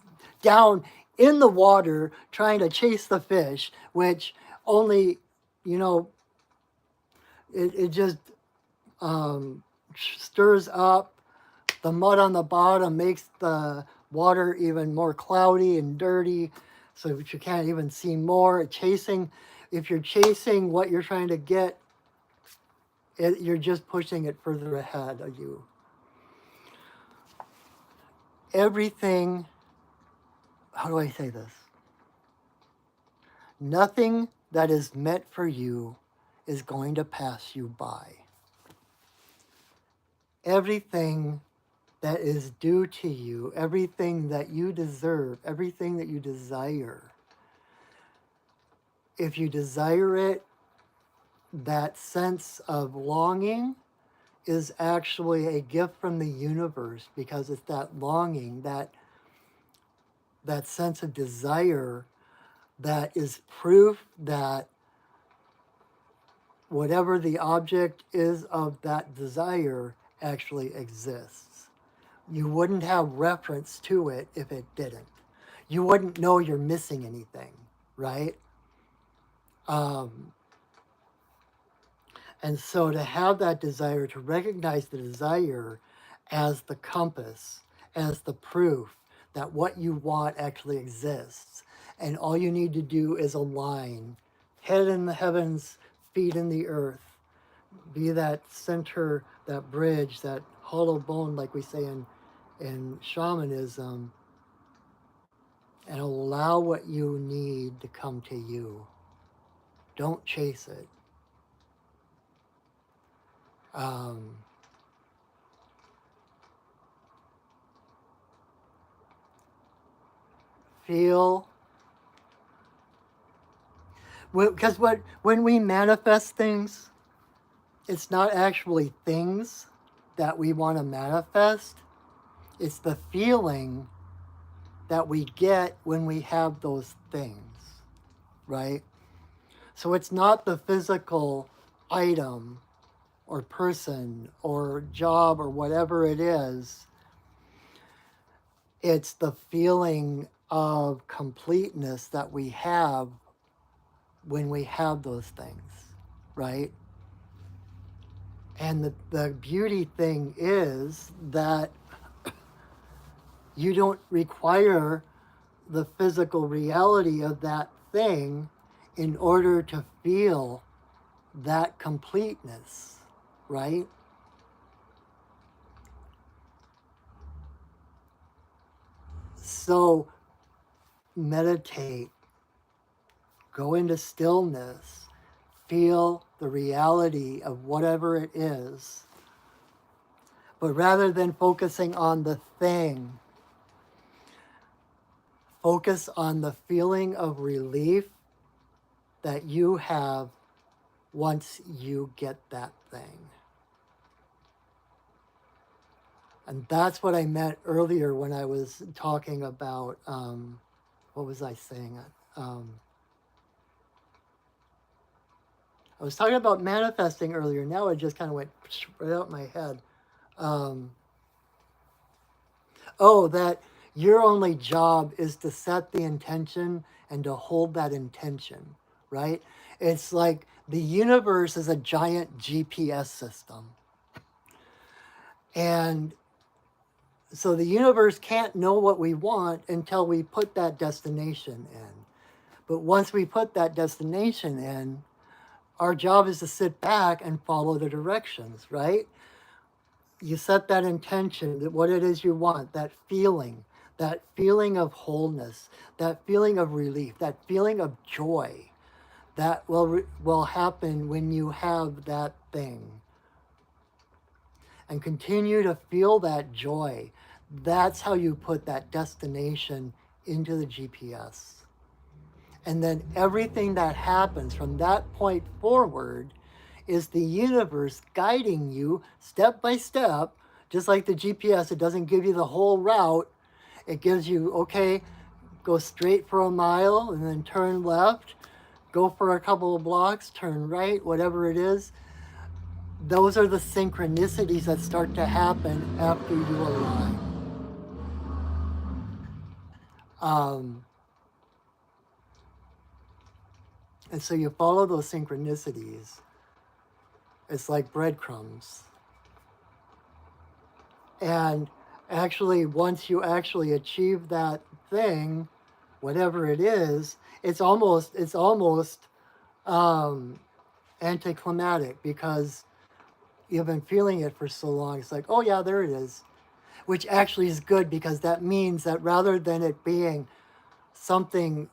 down in the water trying to chase the fish, which only, you know, it just stirs up the mud on the bottom, makes the water even more cloudy and dirty, so that you can't even see more. If you're chasing what you're trying to get, you're just pushing it further ahead of you. Everything, how do I say this? Nothing that is meant for you is going to pass you by. Everything that is due to you, everything that you deserve, everything that you desire, if you desire it, that sense of longing is actually a gift from the universe, because it's that longing, that sense of desire that is proof that whatever the object is of that desire actually exists. You wouldn't have reference to it if it didn't. You wouldn't know you're missing anything, right? And so to have that desire, to recognize the desire as the compass, as the proof that what you want actually exists. And all you need to do is align, head in the heavens, feet in the earth. Be that center, that bridge, that hollow bone, like we say in shamanism, and allow what you need to come to you. Don't chase it. Feel, because when we manifest things, it's not actually things that we want to manifest. It's the feeling that we get when we have those things, right? So it's not the physical item or person or job or whatever it is. It's the feeling of completeness that we have when we have those things, right? And the beauty thing is that you don't require the physical reality of that thing in order to feel that completeness, right? So meditate, go into stillness, feel the reality of whatever it is. But rather than focusing on the thing, focus on the feeling of relief that you have once you get that thing. And that's what I meant earlier when I was talking about, what was I saying? Um, I was talking about manifesting earlier. Now it just kind of went right out my head. Um, that your only job is to set the intention and to hold that intention, right? It's like the universe is a giant GPS system. And so the universe can't know what we want until we put that destination in. But once we put that destination in, our job is to sit back and follow the directions, right? You set that intention, that what it is you want, that feeling of wholeness, that feeling of relief, that feeling of joy that will happen when you have that thing. And continue to feel that joy. That's how you put that destination into the GPS. And then everything that happens from that point forward is the universe guiding you step by step, just like the GPS. It doesn't give you the whole route. It gives you, okay, go straight for a mile and then turn left, go for a couple of blocks, turn right, whatever it is. Those are the synchronicities that start to happen after you align. Um, and so you follow those synchronicities. It's like breadcrumbs. And actually, once you actually achieve that thing, whatever it is, it's almost um, anticlimactic because you've been feeling it for so long. It's like, oh yeah, there it is, which actually is good because that means that rather than it being something,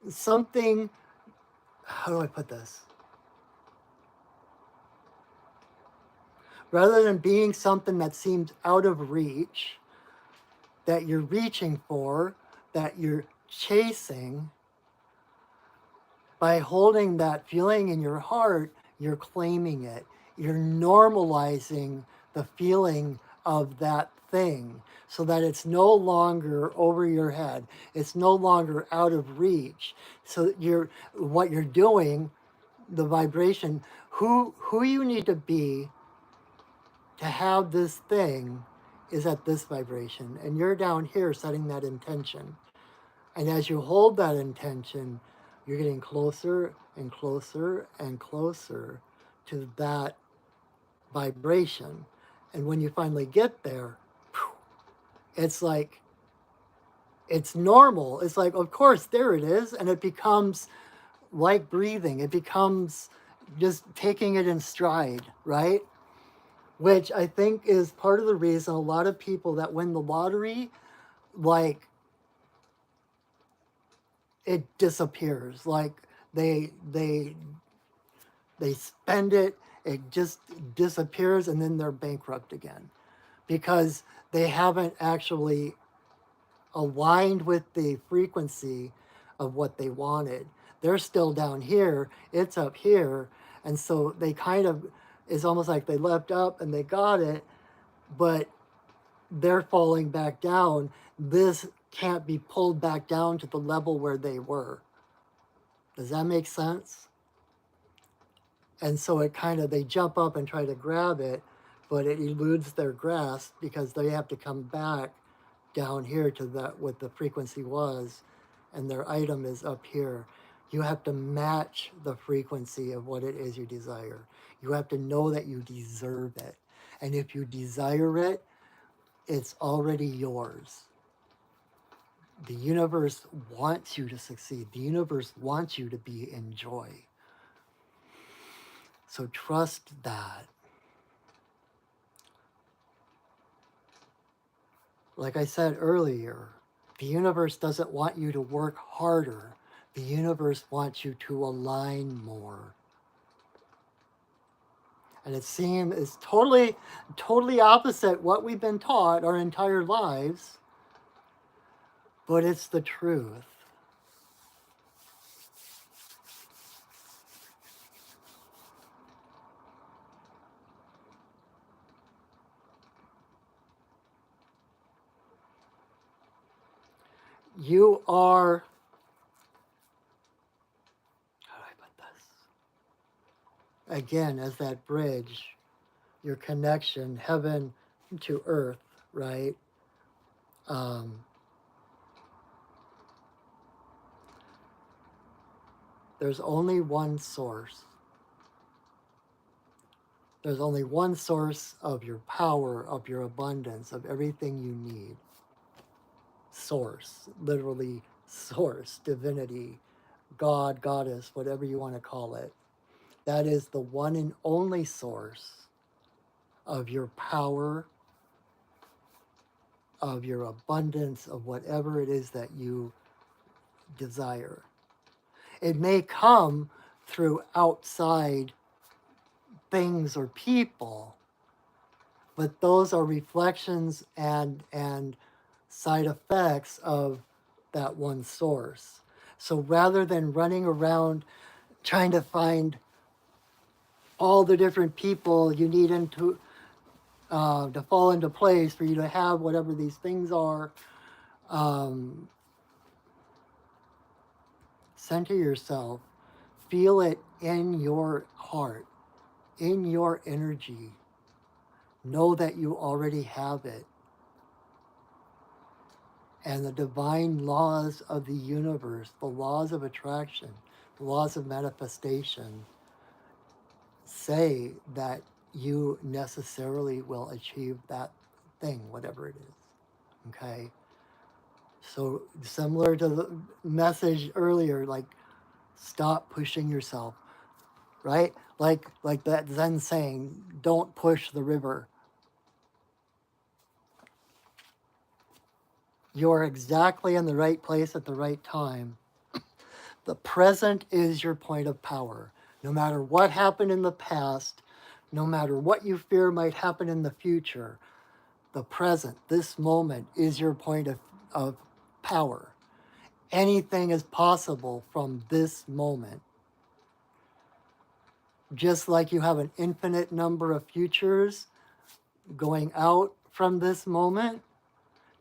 something, how do I put this? Rather than being something that seems out of reach, that you're reaching for, that you're chasing, by holding that feeling in your heart, you're claiming it. You're normalizing the feeling of that thing so that it's no longer over your head. It's no longer out of reach. So what you're doing, the vibration, who you need to be to have this thing is at this vibration. And you're down here setting that intention. And as you hold that intention, you're getting closer and closer and closer to that vibration. And when you finally get there, it's like, it's normal. It's like, of course, there it is. And it becomes like breathing, it becomes just taking it in stride, right? Which I think is part of the reason a lot of people that win the lottery, like, it disappears. Like they spend it, it just disappears, and then they're bankrupt again because they haven't actually aligned with the frequency of what they wanted. They're still down here, it's up here, and so they kind of, it's almost like they leapt up and they got it, but they're falling back down. This can't be pulled back down to the level where they were. Does that make sense? And so it kind of, they jump up and try to grab it, but it eludes their grasp because they have to come back down here to that what the frequency was, and their item is up here. You have to match the frequency of what it is you desire. You have to know that you deserve it. And if you desire it, it's already yours. The universe wants you to succeed. The universe wants you to be in joy. So trust that. Like I said earlier, the universe doesn't want you to work harder. The universe wants you to align more. And it seems it's totally opposite what we've been taught our entire lives, but it's the truth. You are, how do I put this? Again, as that bridge, your connection, heaven to earth, right? Um, there's only one source. There's only one source of your power, of your abundance, of everything you need. Source, literally source, divinity, God, goddess, whatever you want to call it. That is the one and only source of your power, of your abundance, of whatever it is that you desire. It may come through outside things or people, but those are reflections and side effects of that one source. So rather than running around trying to find all the different people you need to fall into place for you to have whatever these things are, um, center yourself, feel it in your heart, in your energy. Know that you already have it. And the divine laws of the universe, the laws of attraction, the laws of manifestation say that you necessarily will achieve that thing, whatever it is. Okay? So, similar to the message earlier, like stop pushing yourself, right? Like that Zen saying, don't push the river. You're exactly in the right place at the right time. The present is your point of power. No matter what happened in the past, no matter what you fear might happen in the future, the present, this moment, is your point of power. Anything is possible from this moment. Just like you have an infinite number of futures going out from this moment,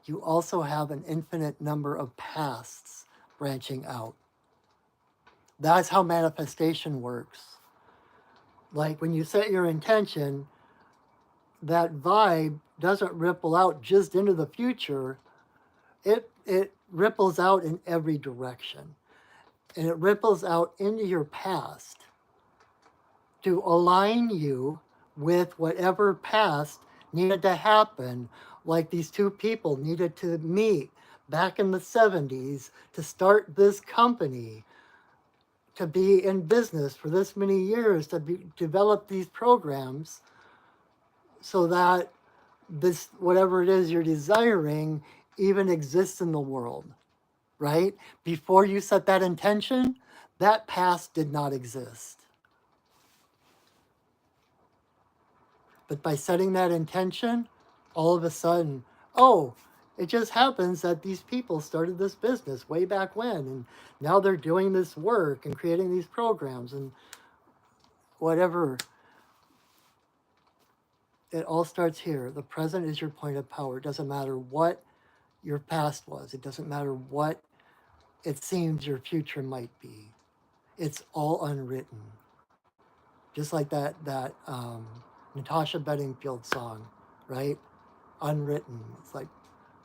you also have an infinite number of pasts branching out. That's how manifestation works. Like when you set your intention, that vibe doesn't ripple out just into the future. It ripples out in every direction. And it ripples out into your past to align you with whatever past needed to happen, like these two people needed to meet back in the 70s to start this company, to be in business for this many years, to develop these programs so that this, whatever it is you're desiring, even exists in the world, right? Before you set that intention, that past did not exist. But by setting that intention, all of a sudden, oh, it just happens that these people started this business way back when, and now they're doing this work and creating these programs and whatever. It all starts here. The present is your point of power. It doesn't matter what your past was, it doesn't matter what it seems your future might be. It's all unwritten. Just like that Natasha Bedingfield song, right? Unwritten. It's like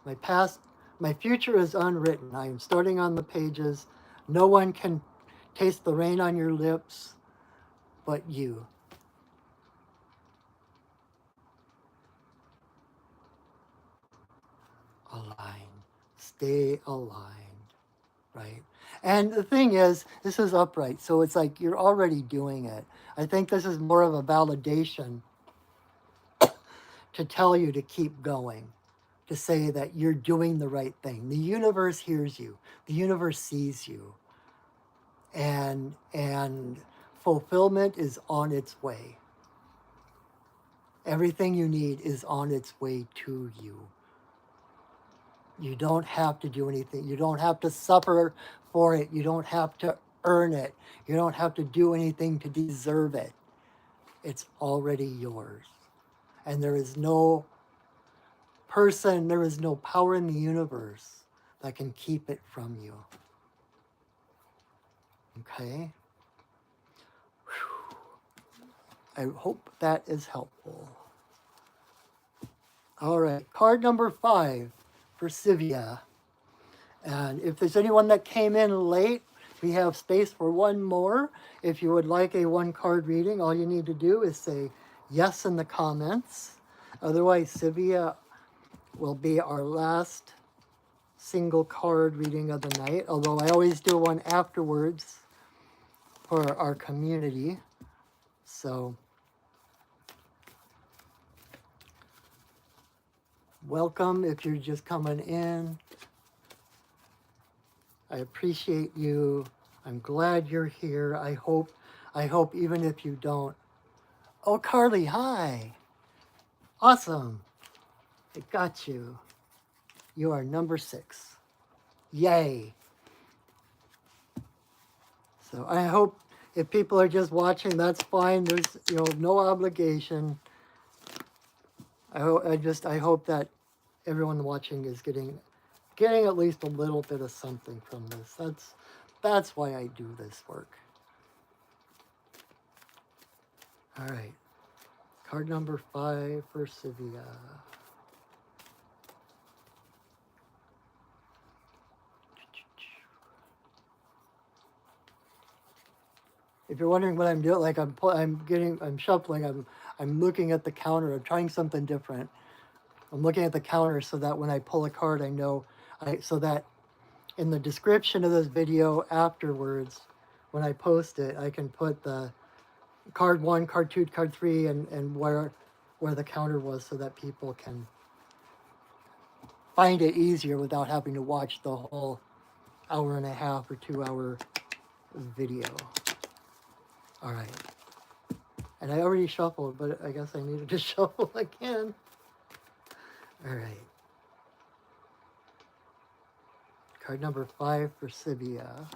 my past, my future is unwritten. I am starting on the pages. No one can taste the rain on your lips, but you. Align. Stay aligned, right? And the thing is, this is upright, so it's like you're already doing it. I think this is more of a validation to tell you to keep going, to say that you're doing the right thing. The universe hears you. The universe sees you. And fulfillment is on its way. Everything you need is on its way to you. You don't have to do anything. You don't have to suffer for it. You don't have to earn it. You don't have to do anything to deserve it. It's already yours. And there is no person, there is no power in the universe that can keep it from you. Okay? Whew. I hope that is helpful. All right, card number 5 for Sivia. And if there's anyone that came in late, we have space for one more. If you would like a 1-card reading, all you need to do is say yes in the comments. Otherwise, Sivia will be our last single card reading of the night, although I always do one afterwards for our community. So, welcome if you're just coming in. I appreciate you. I'm glad you're here. I hope even if you don't. Oh, Carly, hi. Awesome. I got you. You are number 6. Yay. So I hope if people are just watching, that's fine. There's no obligation. I hope that everyone watching is getting at least a little bit of something from this. That's why I do this work. All right. Card number 5 for Sivia. If you're wondering what I'm doing, like I'm shuffling, I'm looking at the counter, I'm trying something different. I'm looking at the counter so that when I pull a card, I know, so that in the description of this video afterwards, when I post it, I can put the card 1, card 2, card 3, and where the counter was so that people can find it easier without having to watch the whole hour and a half or 2-hour video. All right. And I already shuffled, but I guess I needed to shuffle again. All right. Card number 5 for Sivia.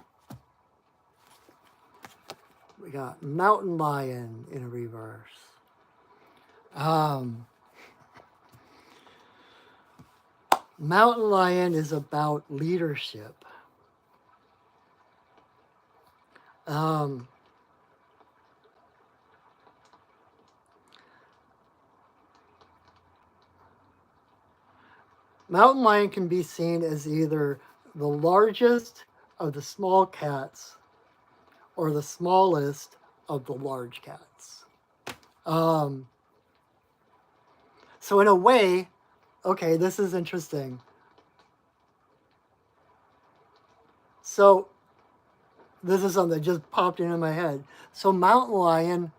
We got Mountain Lion in reverse. Mountain Lion is about leadership. Mountain lion can be seen as either the largest of the small cats or the smallest of the large cats. So in a way, okay, this is interesting. So this is something that just popped into my head. So mountain lion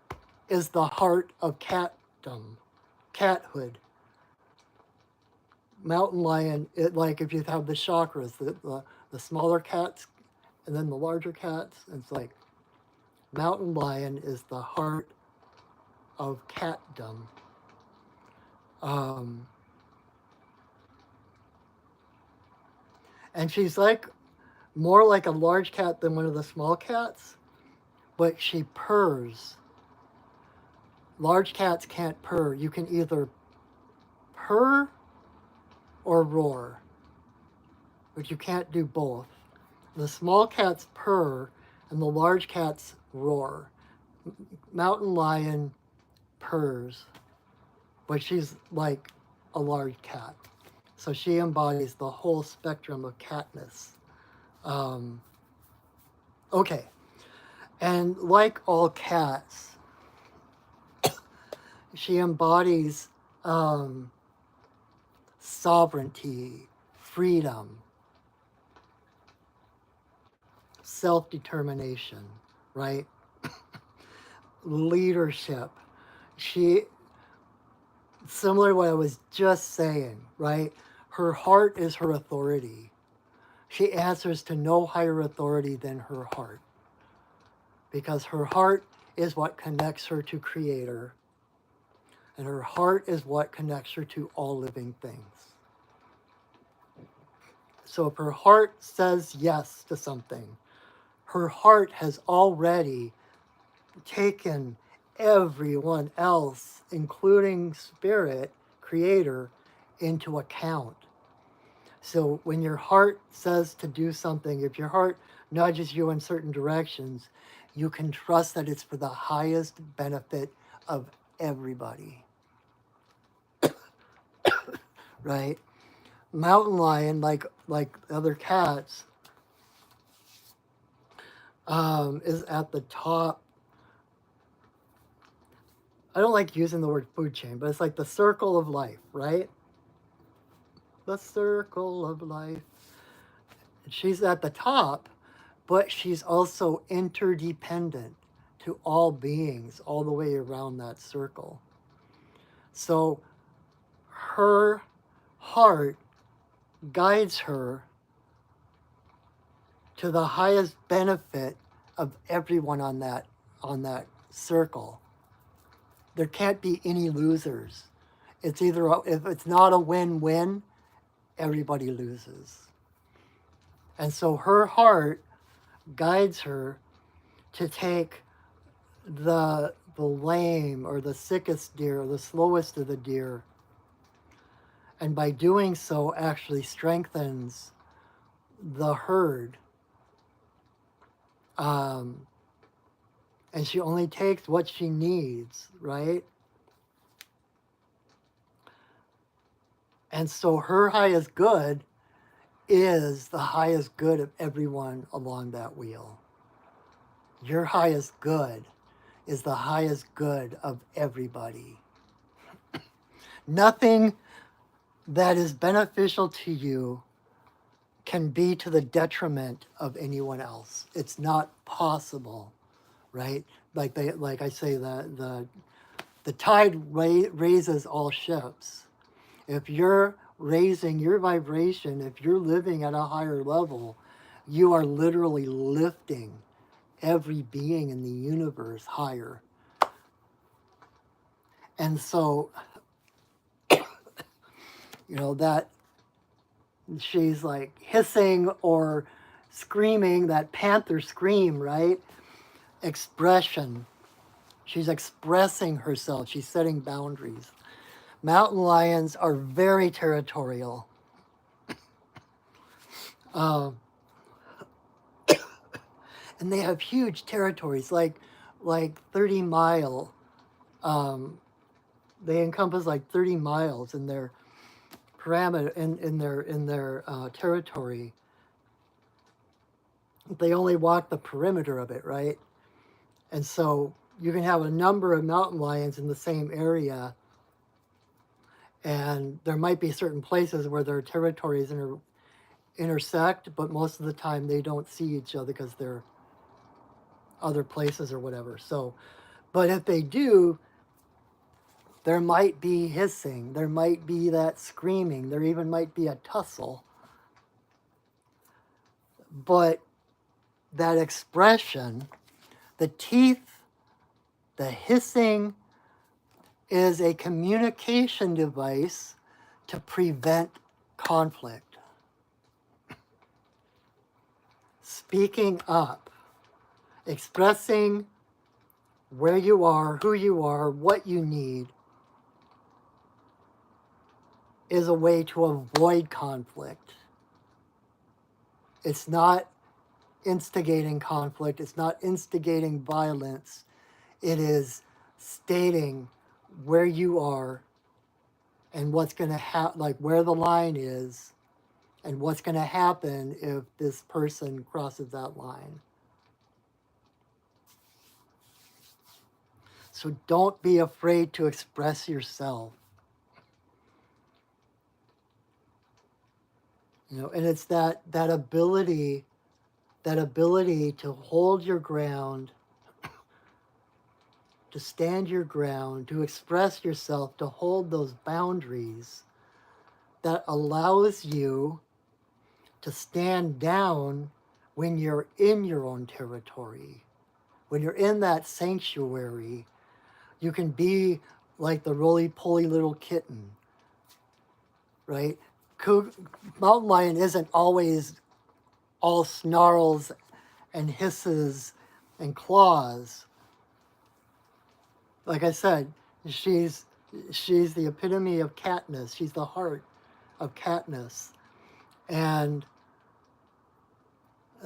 is the heart of catdom, cathood. Mountain lion, like if you have the chakras, the smaller cats and then the larger cats, it's like mountain lion is the heart of catdom. And she's like more like a large cat than one of the small cats, but she purrs. Large cats can't purr. You can either purr or roar, but you can't do both. The small cats purr and the large cats roar. Mountain lion purrs, but she's like a large cat. So she embodies the whole spectrum of catness. Okay, And like all cats, she embodies sovereignty, freedom, self-determination, right? Leadership. She, similar to what I was just saying, right? Her heart is her authority. She answers to no higher authority than her heart, because her heart is what connects her to Creator, and her heart is what connects her to all living things. So if her heart says yes to something, her heart has already taken everyone else, including Spirit, Creator, into account. So when your heart says to do something, if your heart nudges you in certain directions, you can trust that it's for the highest benefit of everybody, right? Mountain lion, like other cats, is at the top. I don't like using the word food chain, but it's like the circle of life, right? The circle of life. She's at the top, but she's also interdependent to all beings all the way around that circle. So her heart guides her to the highest benefit of everyone on that circle. There can't be any losers. It's either if it's not a win-win, everybody loses. And so her heart guides her to take the lame or the sickest deer, or the slowest of the deer, and by doing so actually strengthens the herd. Um, and she only takes what she needs, right? And so her highest good is the highest good of everyone along that wheel. Your highest good is the highest good of everybody. Nothing that is beneficial to you can be to the detriment of anyone else. It's not possible, right? Like I say, the tide raises all ships. If you're raising your vibration, if you're living at a higher level, you are literally lifting every being in the universe higher. And so, that she's like hissing or screaming, that panther scream, right? Expression. She's expressing herself. She's setting boundaries. Mountain lions are very territorial. Uh, and they have huge territories, like 30 mile. They encompass like 30 miles in their parameter, in their territory. They only walk the perimeter of it, right? And so you can have a number of mountain lions in the same area, and there might be certain places where their territories intersect, but most of the time they don't see each other because they're other places or whatever. So, but if they do, there might be hissing, there might be that screaming, there even might be a tussle. But that expression, the teeth, the hissing, is a communication device to prevent conflict. Speaking up, expressing where you are, who you are, what you need, is a way to avoid conflict. It's not instigating conflict, it's not instigating violence. It is stating where you are and what's going to happen, like where the line is, and what's going to happen if this person crosses that line. So don't be afraid to express yourself. And it's that ability to hold your ground, to stand your ground, to express yourself, to hold those boundaries that allows you to stand down when you're in your own territory. When you're in that sanctuary, you can be like the roly-poly little kitten, right? Mountain lion isn't always all snarls and hisses and claws. Like I said, she's the epitome of catness. She's the heart of catness. And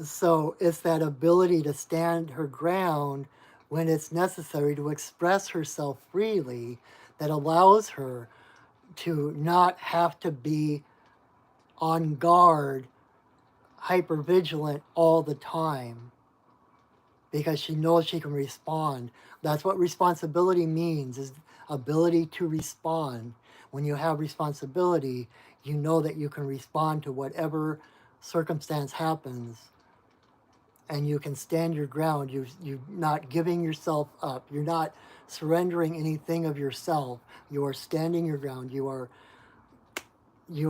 so it's that ability to stand her ground when it's necessary, to express herself freely, that allows her to not have to be on guard, hypervigilant all the time, because she knows she can respond. That's what responsibility means, is ability to respond. When you have responsibility, you know that you can respond to whatever circumstance happens, and you can stand your ground. You're not giving yourself up. You're not surrendering anything of yourself. You are standing your ground. You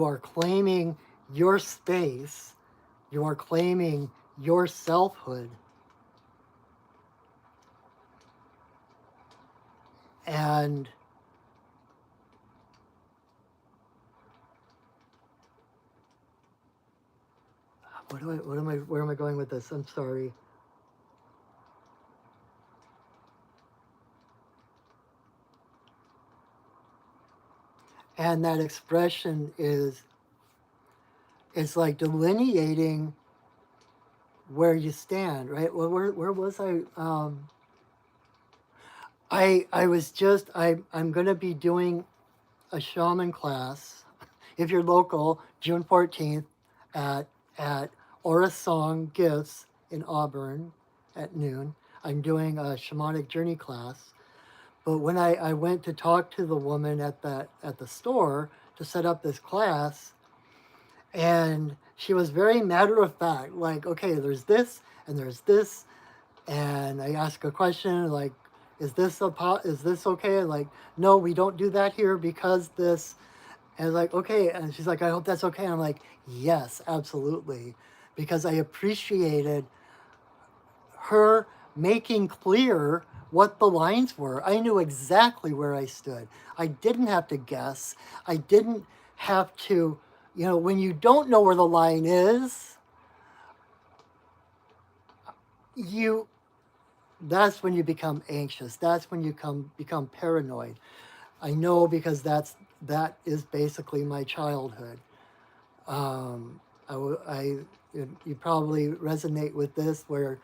are claiming your space. You are claiming your selfhood. And where am I going with this? I'm sorry. And that expression is, it's like delineating where you stand, right? Well, where was I? I was just, I'm going to be doing a shaman class, if you're local, June 14th at Aura Song Gifts in Auburn at noon. I'm doing a shamanic journey class. But when I went to talk to the woman at the store to set up this class, and she was very matter of fact, like, okay, there's this and there's this, and I asked a question like, is this okay? And like, no, we don't do that here because this. And like, okay, and she's like, I hope that's okay. And I'm like, yes, absolutely, because I appreciated her making clear what the lines were. I knew exactly where I stood. I didn't have to guess. I didn't have to, when you don't know where the line is, that's when you become anxious. That's when you become paranoid. I know, because that is basically my childhood. Um, you probably resonate with this, where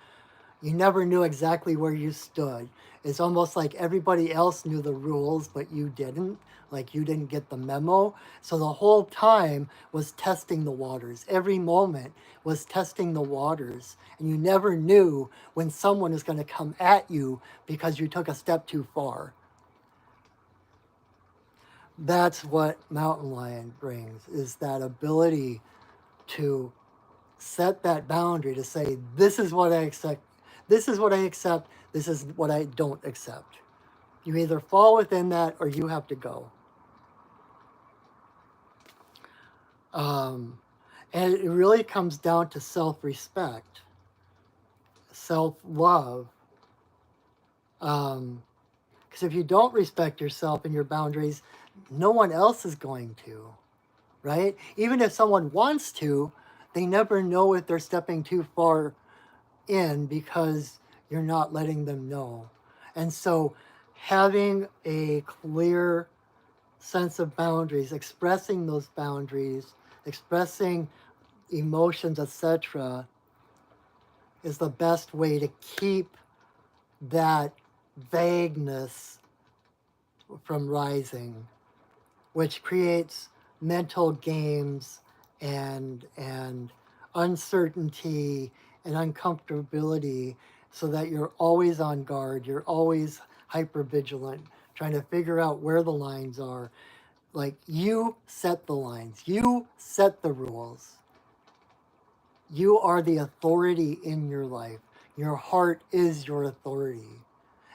you never knew exactly where you stood. It's almost like everybody else knew the rules, but you didn't. Like, you didn't get the memo. So the whole time was testing the waters. Every moment was testing the waters. And you never knew when someone was going to come at you because you took a step too far. That's what Mountain Lion brings, is that ability to set that boundary, to say, this is what I accept, this is what I accept, this is what I don't accept. You either fall within that or you have to go. And it really comes down to self-respect, self-love. Because if you don't respect yourself and your boundaries, no one else is going to, right? Even if someone wants to, they never know if they're stepping too far in, because you're not letting them know. And so having a clear sense of boundaries, expressing those boundaries, expressing emotions, etc., is the best way to keep that vagueness from rising, which creates mental games and uncertainty and uncomfortability, so that you're always on guard, you're always hyper vigilant, trying to figure out where the lines are. Like, you set the lines, you set the rules. You are the authority in your life. Your heart is your authority.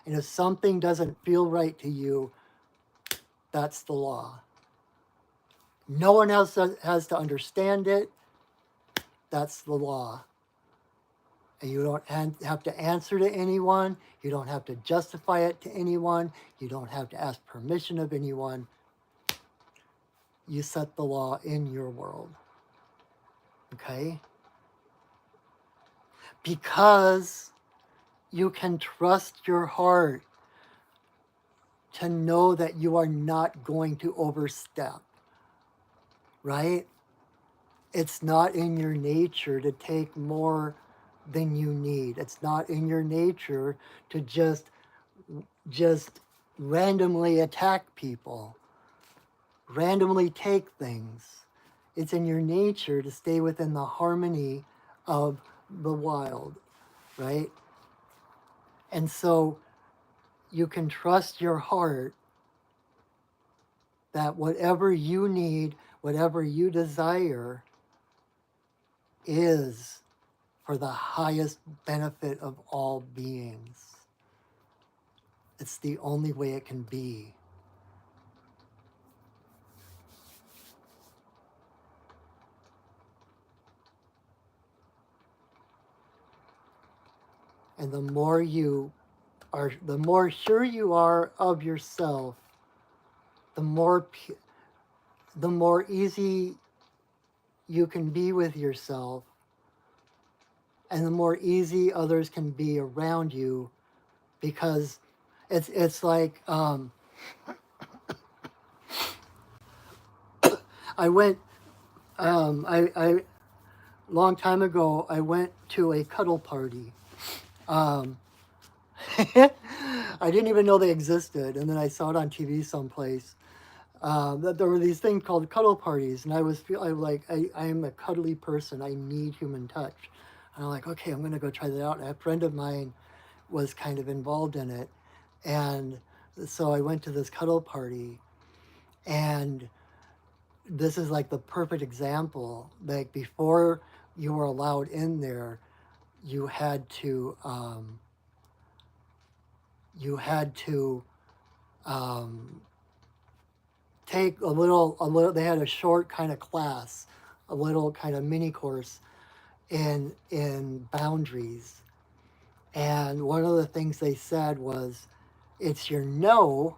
And if something doesn't feel right to you, that's the law. No one else has to understand it. That's the law. And you don't have to answer to anyone. You don't have to justify it to anyone. You don't have to ask permission of anyone. You set the law in your world. Okay? Because you can trust your heart to know that you are not going to overstep. Right? It's not in your nature to take more than you need. It's not in your nature to just randomly attack people, randomly take things. It's in your nature to stay within the harmony of the wild, right? And so you can trust your heart that whatever you need, whatever you desire, is for the highest benefit of all beings. It's the only way it can be. And the more sure you are of yourself, the more easy you can be with yourself, and the more easy others can be around you, because it's like I went I long time ago I went to a cuddle party. I didn't even know they existed, and then I saw it on TV someplace. That there were these things called cuddle parties, and I am a cuddly person. I need human touch. And I'm like, okay, I'm gonna go try that out. And a friend of mine was kind of involved in it, and so I went to this cuddle party, and this is like the perfect example. Like, before you were allowed in there, you had to take a little. They had a short kind of class, a little kind of mini course in boundaries. And one of the things they said was, it's your no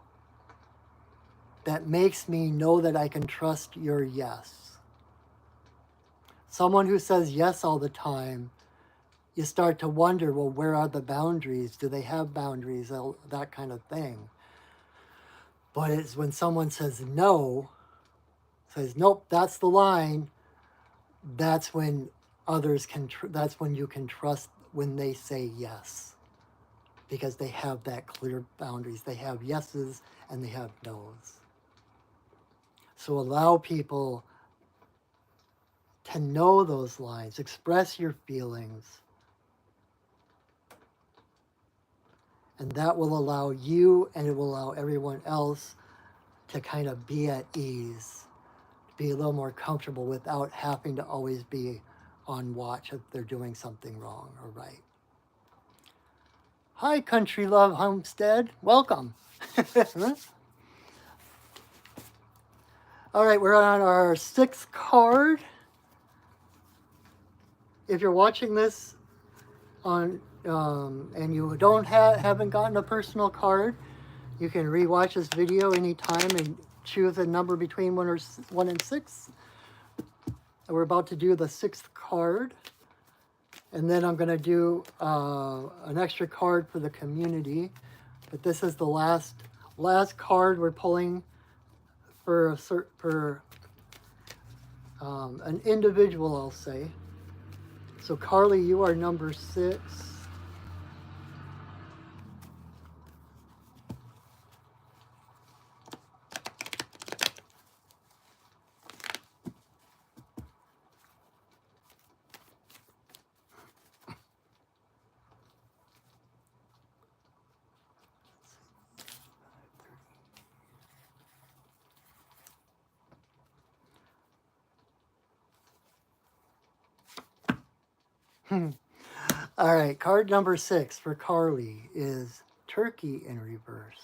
that makes me know that I can trust your yes. Someone who says yes all the time, you start to wonder, well, where are the boundaries? Do they have boundaries? That kind of thing. But it's when someone says no, says, nope, that's the line, that's when that's when you can trust when they say yes. Because they have that clear boundaries. They have yeses and they have nos. So allow people to know those lines. Express your feelings. And that will allow you, and it will allow everyone else to kind of be at ease, be a little more comfortable without having to always be on watch if they're doing something wrong or right. Hi, Country Love Homestead. Welcome. All right, we're on our 6th card. If you're watching this on and you haven't gotten a personal card, you can rewatch this video anytime and choose a number between 1 and 6. And we're about to do the 6th card, and then I'm going to do an extra card for the community. But this is the last card we're pulling for an individual, I'll say. So Carly, you are number 6. All right, card number 6 for Carly is Turkey in reverse.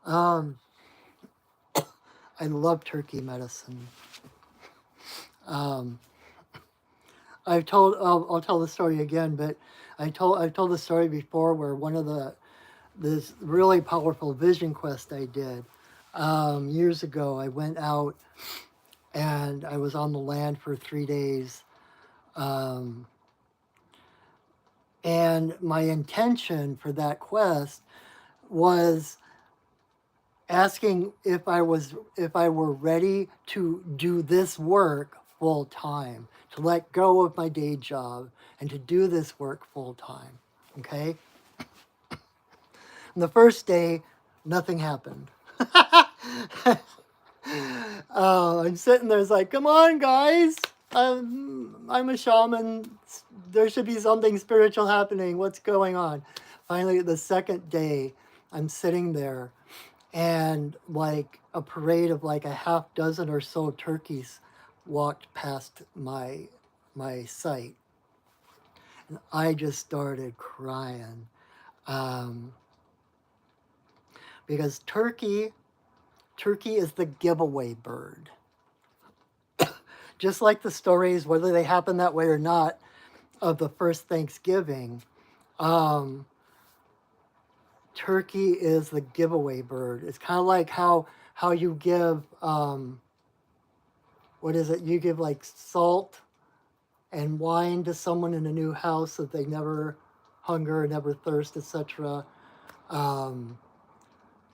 Um, I love turkey medicine. Um, I'll tell the story again, but I've told the story before where one of this really powerful vision quest I did years ago. I went out and I was on the land for 3 days. Um, and my intention for that quest was asking if I were ready to do this work full time, to let go of my day job and to do this work full time. Okay? And the first day, nothing happened. I'm sitting there, it's like, come on, guys. I'm a shaman. There should be something spiritual happening. What's going on? Finally, the second day, I'm sitting there, and like a parade of like a half dozen or so turkeys walked past my sight, and I just started crying um, because turkey is the giveaway bird. Just like the stories, whether they happen that way or not, of the first Thanksgiving, um, turkey is the giveaway bird. It's kind of like how you give what is it? You give like salt and wine to someone in a new house so that they never hunger, never thirst, etc. Um,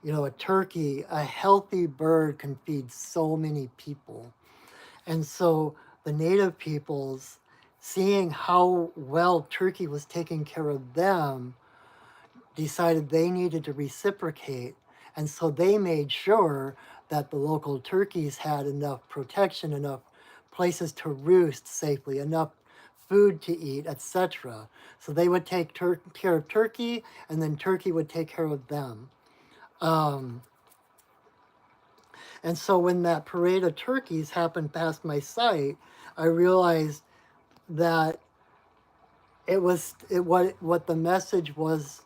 a turkey, a healthy bird can feed so many people. And so the native peoples, seeing how well turkey was taking care of them, decided they needed to reciprocate. And so they made sure that the local turkeys had enough protection, enough places to roost safely, enough food to eat, etc. So they would take care of turkey, and then turkey would take care of them. Um, and so when that parade of turkeys happened past my sight, I realized that what the message was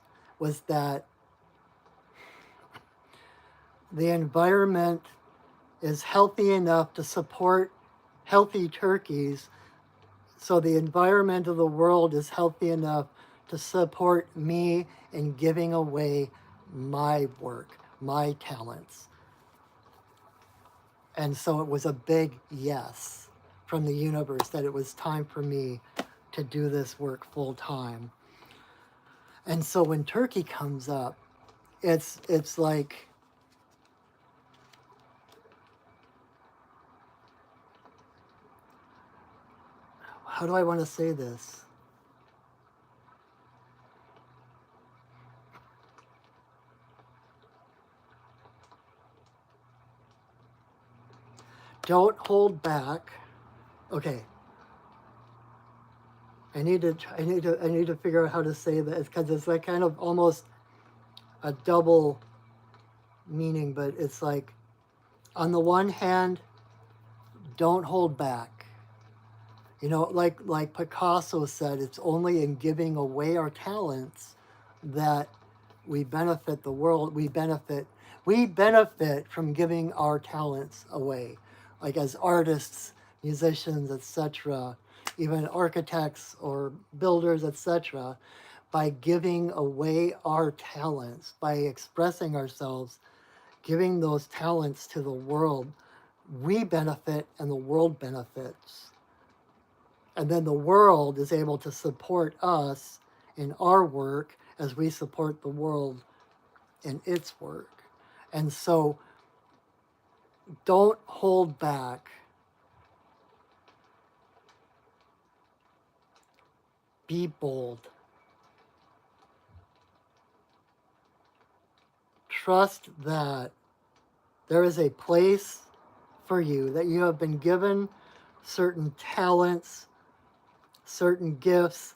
that the environment is healthy enough to support healthy turkeys, so the environment of the world is healthy enough to support me in giving away my work, my talents. And so it was a big yes from the universe that it was time for me to do this work full time. And so when turkey comes up, it's like, how do I want to say this? Don't hold back. Okay, I need to figure out how to say this because it's like kind of almost a double meaning, but it's like, on the one hand, don't hold back. Like Picasso said, it's only in giving away our talents that we benefit the world. We benefit from giving our talents away, like as artists, musicians, etc., even architects or builders, etc. By giving away our talents, by expressing ourselves, giving those talents to the world, we benefit and the world benefits. And then the world is able to support us in our work as we support the world in its work. And so don't hold back. Be bold. Trust that there is a place for you, that you have been given certain talents, certain gifts,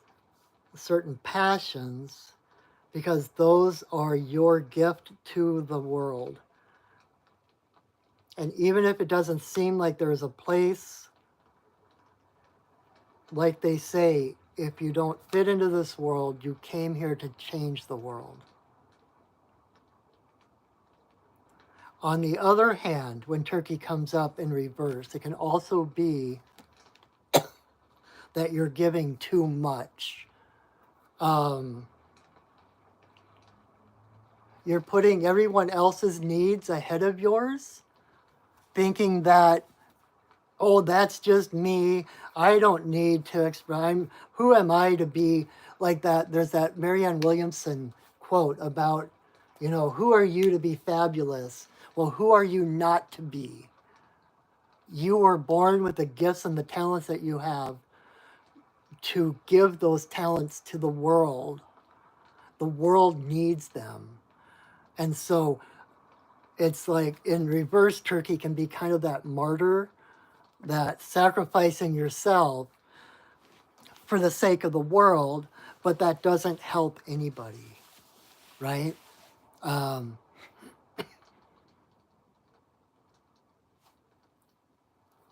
certain passions, because those are your gift to the world. And even if it doesn't seem like there is a place, like they say, if you don't fit into this world, you came here to change the world. On the other hand, when Turkey comes up in reverse, it can also be that you're giving too much. You're putting everyone else's needs ahead of yours, thinking that, oh, that's just me. I don't need to express. Who am I to be like that? There's that Marianne Williamson quote about, who are you to be fabulous? Well, who are you not to be? You were born with the gifts and the talents that you have to give those talents to the world. The world needs them. And so it's like in reverse, Turkey can be kind of that martyr, that sacrificing yourself for the sake of the world, but that doesn't help anybody, right?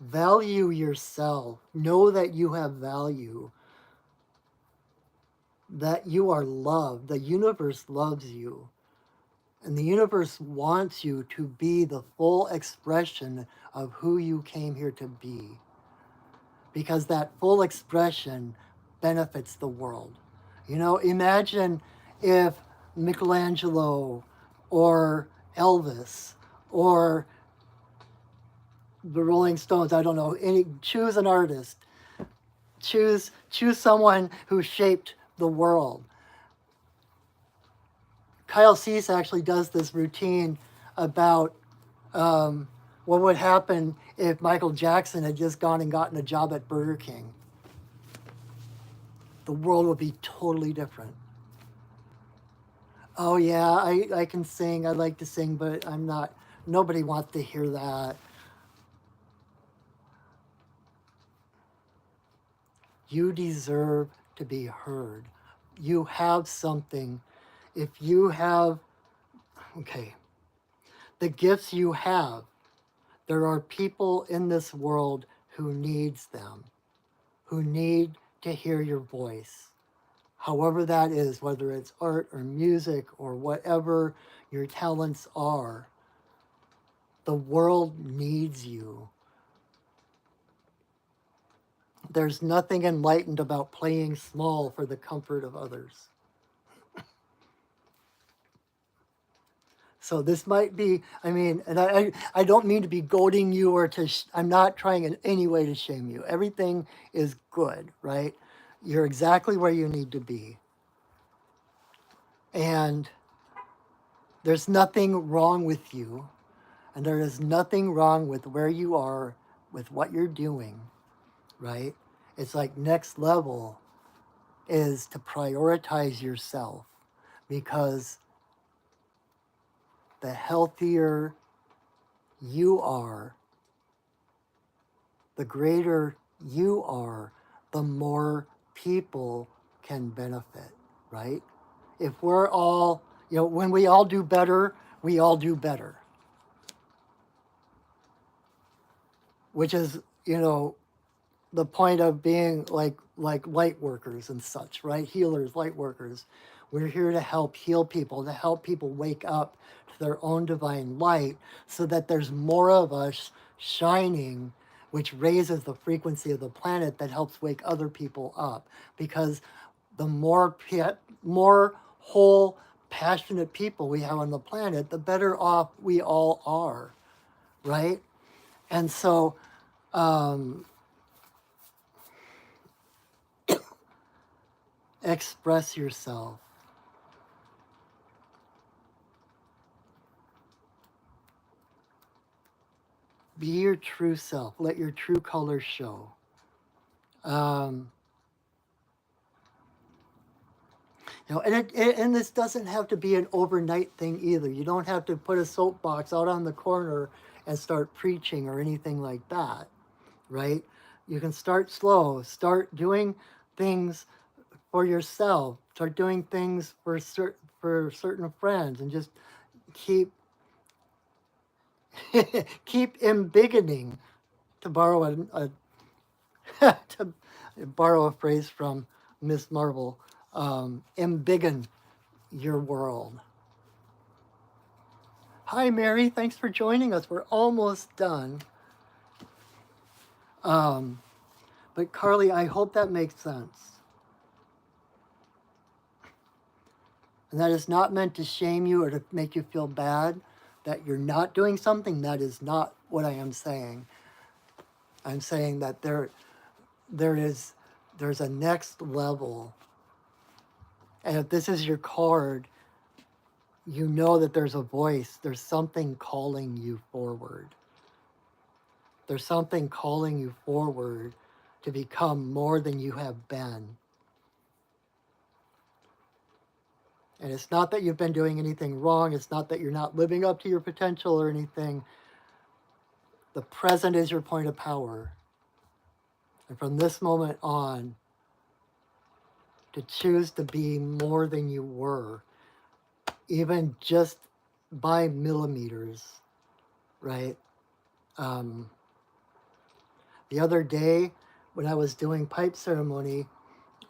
Value yourself. Know that you have value, that you are loved. The universe loves you. And the universe wants you to be the full expression of who you came here to be. Because that full expression benefits the world. Imagine if Michelangelo or Elvis or the Rolling Stones, I don't know, choose an artist, choose someone who shaped the world. Kyle Cease actually does this routine about what would happen if Michael Jackson had just gone and gotten a job at Burger King. The world would be totally different. Oh yeah, I can sing, I like to sing, but I'm not, nobody wants to hear that. You deserve to be heard. You have something. If you have, okay, the gifts you have, there are people in this world who needs them, who need to hear your voice. However that is, whether it's art or music or whatever your talents are, the world needs you. There's nothing enlightened about playing small for the comfort of others. So this might be, and I don't mean to be goading you or I'm not trying in any way to shame you. Everything is good, right? You're exactly where you need to be. And there's nothing wrong with you. And there is nothing wrong with where you are, with what you're doing, right? It's like next level is to prioritize yourself, because the healthier you are, the greater you are, the more people can benefit, right? If we're all, when we all do better, we all do better. Which is, the point of being like light workers and such, right? Healers, light workers. We're here to help heal people, to help people wake up to their own divine light so that there's more of us shining, which raises the frequency of the planet that helps wake other people up. Because the more whole, passionate people we have on the planet, the better off we all are, right? And so, express yourself. Be your true self. Let your true colors show. And and this doesn't have to be an overnight thing either. You don't have to put a soapbox out on the corner and start preaching or anything like that, right? You can start slow. Start doing things for yourself. Start doing things for certain friends, and just keep keep embiggening, to borrow to borrow a phrase from Miss Marvel, embiggen your world. Hi, Mary. Thanks for joining us. We're almost done. But Carly, I hope that makes sense. And that is not meant to shame you or to make you feel bad that you're not doing something. That is not what I am saying. I'm saying that there's a next level. And if this is your card, you know that there's a voice. There's something calling you forward. There's something calling you forward to become more than you have been. And it's not that you've been doing anything wrong. It's not that you're not living up to your potential or anything. The present is your point of power. And from this moment on, to choose to be more than you were, even just by millimeters, right? The other day, when I was doing pipe ceremony,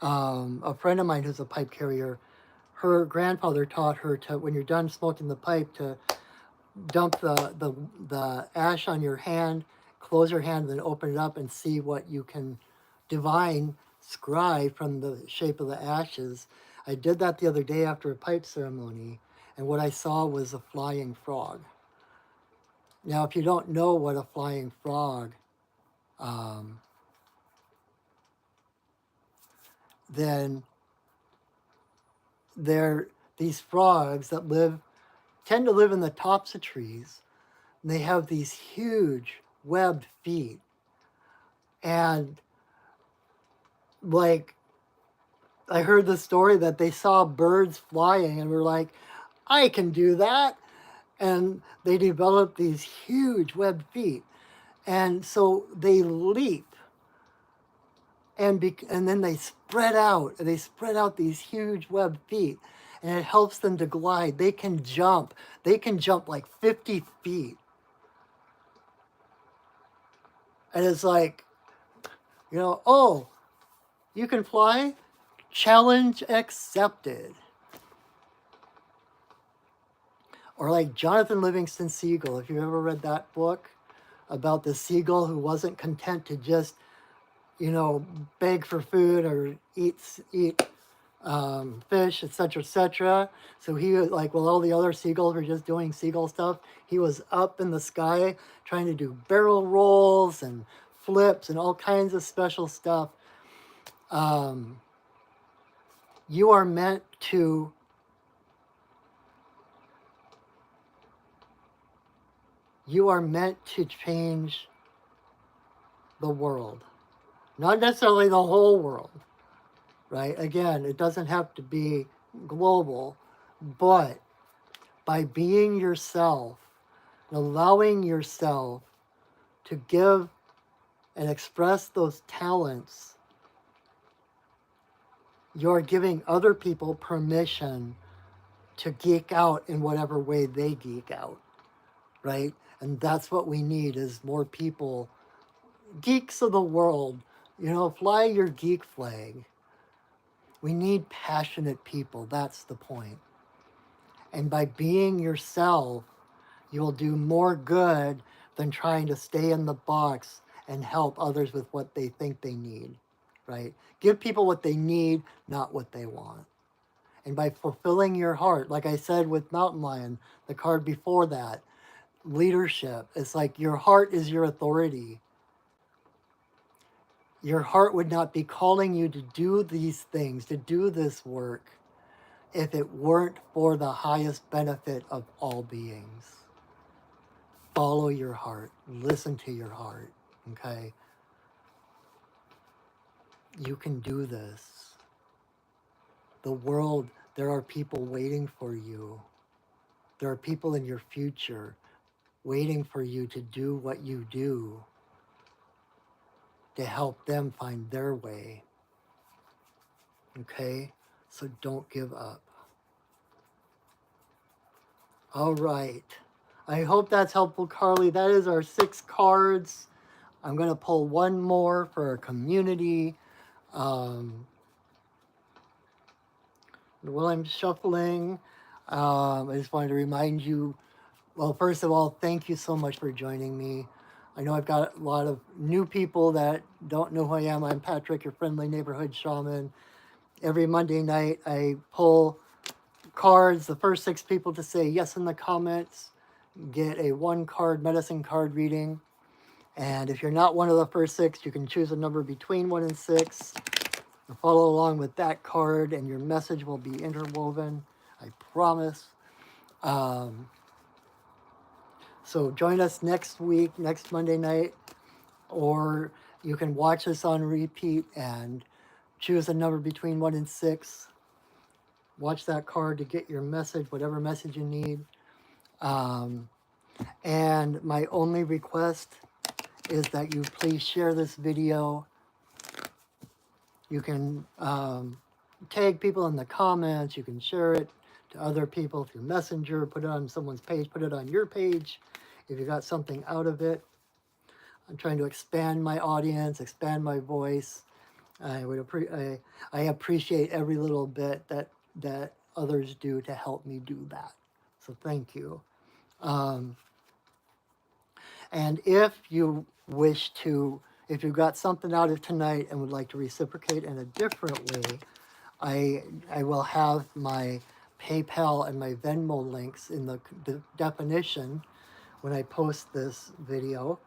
a friend of mine who's a pipe carrier, her grandfather taught her to, when you're done smoking the pipe, to dump the ash on your hand, close your hand, then open it up and see what you can divine scribe from the shape of the ashes. I did that the other day after a pipe ceremony, and what I saw was a flying frog. Now, if you don't know what a flying frog, then they're these frogs that tend to live in the tops of trees. And they have these huge webbed feet. And like, I heard the story that they saw birds flying and were like, I can do that. And they developed these huge webbed feet. And so they leap and then they spread out. They spread out these huge webbed feet, and it helps them to glide. They can jump. They can jump like 50 feet. And it's like, oh, you can fly? Challenge accepted. Or like Jonathan Livingston Seagull, if you've ever read that book about the seagull who wasn't content to just, beg for food or eat fish, etc., etc. So he was like, while all the other seagulls were just doing seagull stuff, he was up in the sky trying to do barrel rolls and flips and all kinds of special stuff. You are meant to change the world, not necessarily the whole world, right? Again, it doesn't have to be global, but by being yourself, allowing yourself to give and express those talents, you're giving other people permission to geek out in whatever way they geek out, right? And that's what we need, is more people, geeks of the world, fly your geek flag. We need passionate people. That's the point. And by being yourself, you will do more good than trying to stay in the box and help others with what they think they need, right? Give people what they need, not what they want. And by fulfilling your heart, like I said with Mountain Lion, the card before that, leadership, it's like your heart is your authority. Your heart would not be calling you to do these things, to do this work, if it weren't for the highest benefit of all beings. Follow your heart. Listen to your heart, okay? You can do this. The world, there are people waiting for you. There are people in your future waiting for you to do what you do to help them find their way, okay? So don't give up. All right. I hope that's helpful, Carly. That is our 6 cards. I'm going to pull one more for our community. while I'm shuffling, I just wanted to remind you, well, first of all, thank you so much for joining me. I know I've got a lot of new people that don't know who I am. I'm Patrick, your friendly neighborhood shaman. Every Monday night, I pull cards. The first 6 people to say yes in the comments get a 1-card medicine card reading. And if you're not one of the first 6, you can choose a number between 1 and 6. And follow along with that card, and your message will be interwoven. I promise. So join us next week, next Monday night, or you can watch us on repeat and choose a number between 1 and 6. Watch that card to get your message, whatever message you need. And my only request is that you please share this video. You can tag people in the comments. You can share it to other people through Messenger, put it on someone's page, put it on your page if you got something out of it. I'm trying to expand my audience, expand my voice. I appreciate every little bit that others do to help me do that. So thank you. And if you wish to, if you got something out of tonight and would like to reciprocate in a different way, I will have my PayPal and my Venmo links in the definition when I post this video.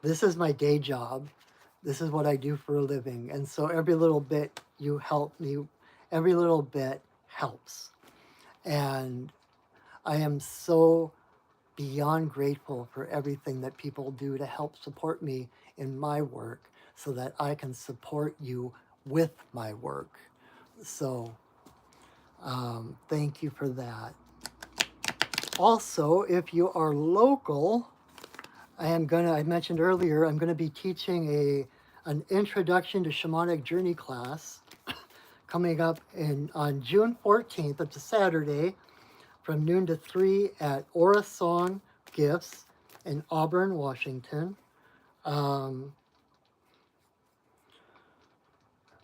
This is my day job. This is what I do for a living. And so every little bit you help me, every little bit helps. And I am so beyond grateful for everything that people do to help support me in my work so that I can support you with my work. So thank you for that. Also, if you are local, I mentioned earlier, I'm going to be teaching an introduction to shamanic journey class coming up on June 14th. It's a Saturday from noon to 3 at Aura Song Gifts in Auburn, Washington.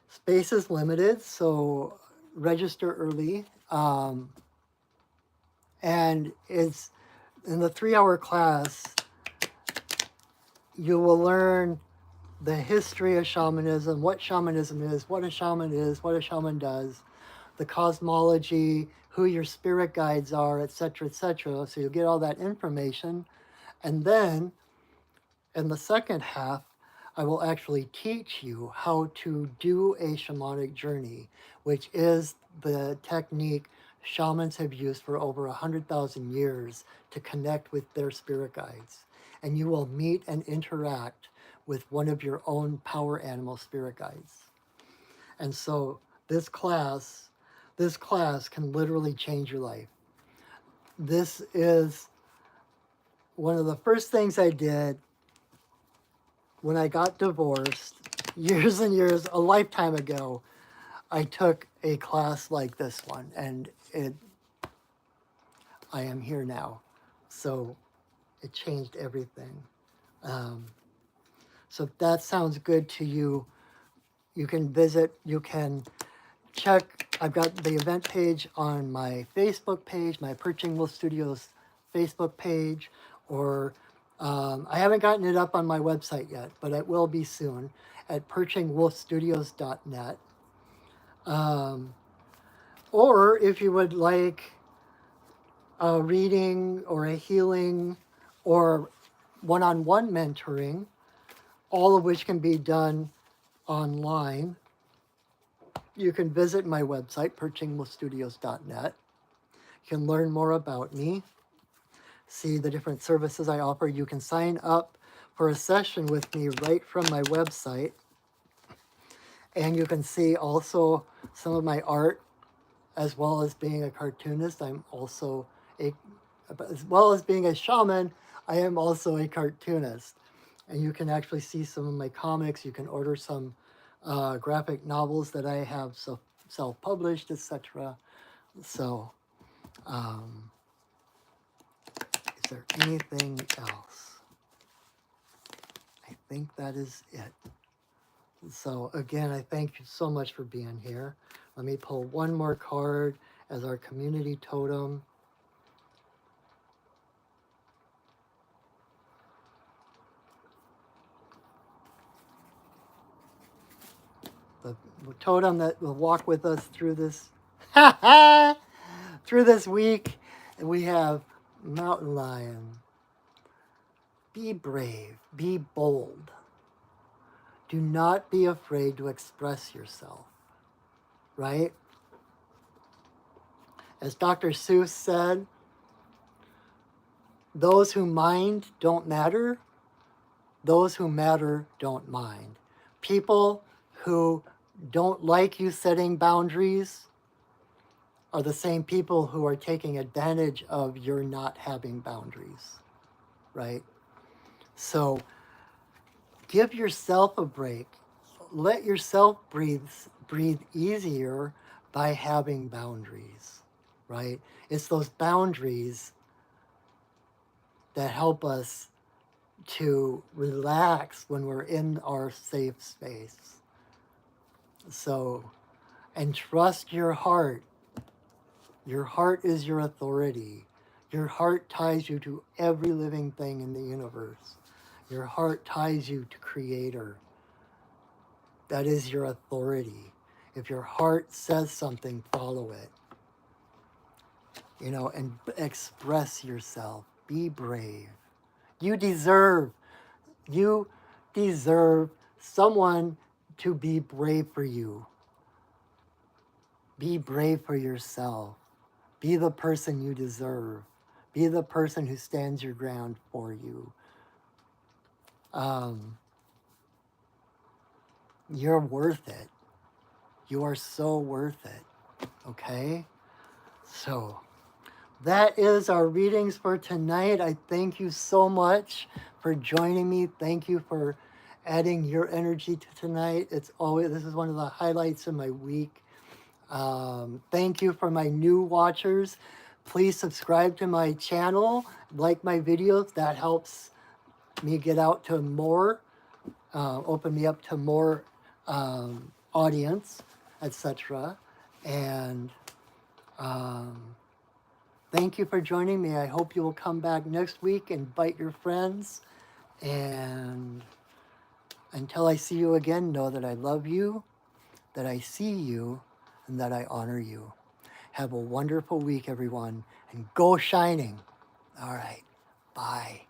Space is limited, so register early. And it's in the 3-hour class, you will learn the history of shamanism, what shamanism is, what a shaman is, what a shaman does, the cosmology, who your spirit guides are, etc., etc. So you'll get all that information. And then in the second half, I will actually teach you how to do a shamanic journey, which is the technique shamans have used for over 100,000 years to connect with their spirit guides. And you will meet and interact with one of your own power animal spirit guides. And so this class can literally change your life. This is one of the first things I did when I got divorced years and years, a lifetime ago. I took a class like this one, and I am here now. So it changed everything. So if that sounds good to you, you can check. I've got the event page on my Facebook page, my Perching Wolf Studios Facebook page, or I haven't gotten it up on my website yet, but it will be soon at perchingwolfstudios.net. Or if you would like a reading or a healing or one-on-one mentoring, all of which can be done online, you can visit my website, perchingwolfstudios.net. You can learn more about me, see the different services I offer. You can sign up for a session with me right from my website. And you can see also some of my art, as well as being a cartoonist. As well as being a shaman, I am also a cartoonist. And you can actually see some of my comics. You can order some graphic novels that I have self-published, etc. So, is there anything else? I think that is it. So again, I thank you so much for being here. Let me pull one more card as our community totem. The totem that will walk with us through this through this week. And we have Mountain Lion. Be brave, be bold. Do not be afraid to express yourself, right? As Dr. Seuss said, those who mind don't matter, those who matter don't mind. People who don't like you setting boundaries are the same people who are taking advantage of your not having boundaries, right? So give yourself a break. Let yourself breathe easier by having boundaries, right? It's those boundaries that help us to relax when we're in our safe space. So, and trust your heart. Your heart is your authority. Your heart ties you to every living thing in the universe. Your heart ties you to Creator. That is your authority. If your heart says something, follow it. And express yourself. Be brave. You deserve someone to be brave for you. Be brave for yourself. Be the person you deserve. Be the person who stands your ground for you. You're worth it. You are so worth it. Okay? So, that is our readings for tonight. I thank you so much for joining me. Thank you for adding your energy to tonight. This is one of the highlights of my week. Thank you for my new watchers. Please subscribe to my channel, like my videos. That helps me get out to more, open me up to more audience, etc. And thank you for joining me. I hope you will come back next week, invite your friends, and until I see you again, know that I love you, that I see you, and that I honor you. Have a wonderful week, everyone, and go shining. All right. Bye.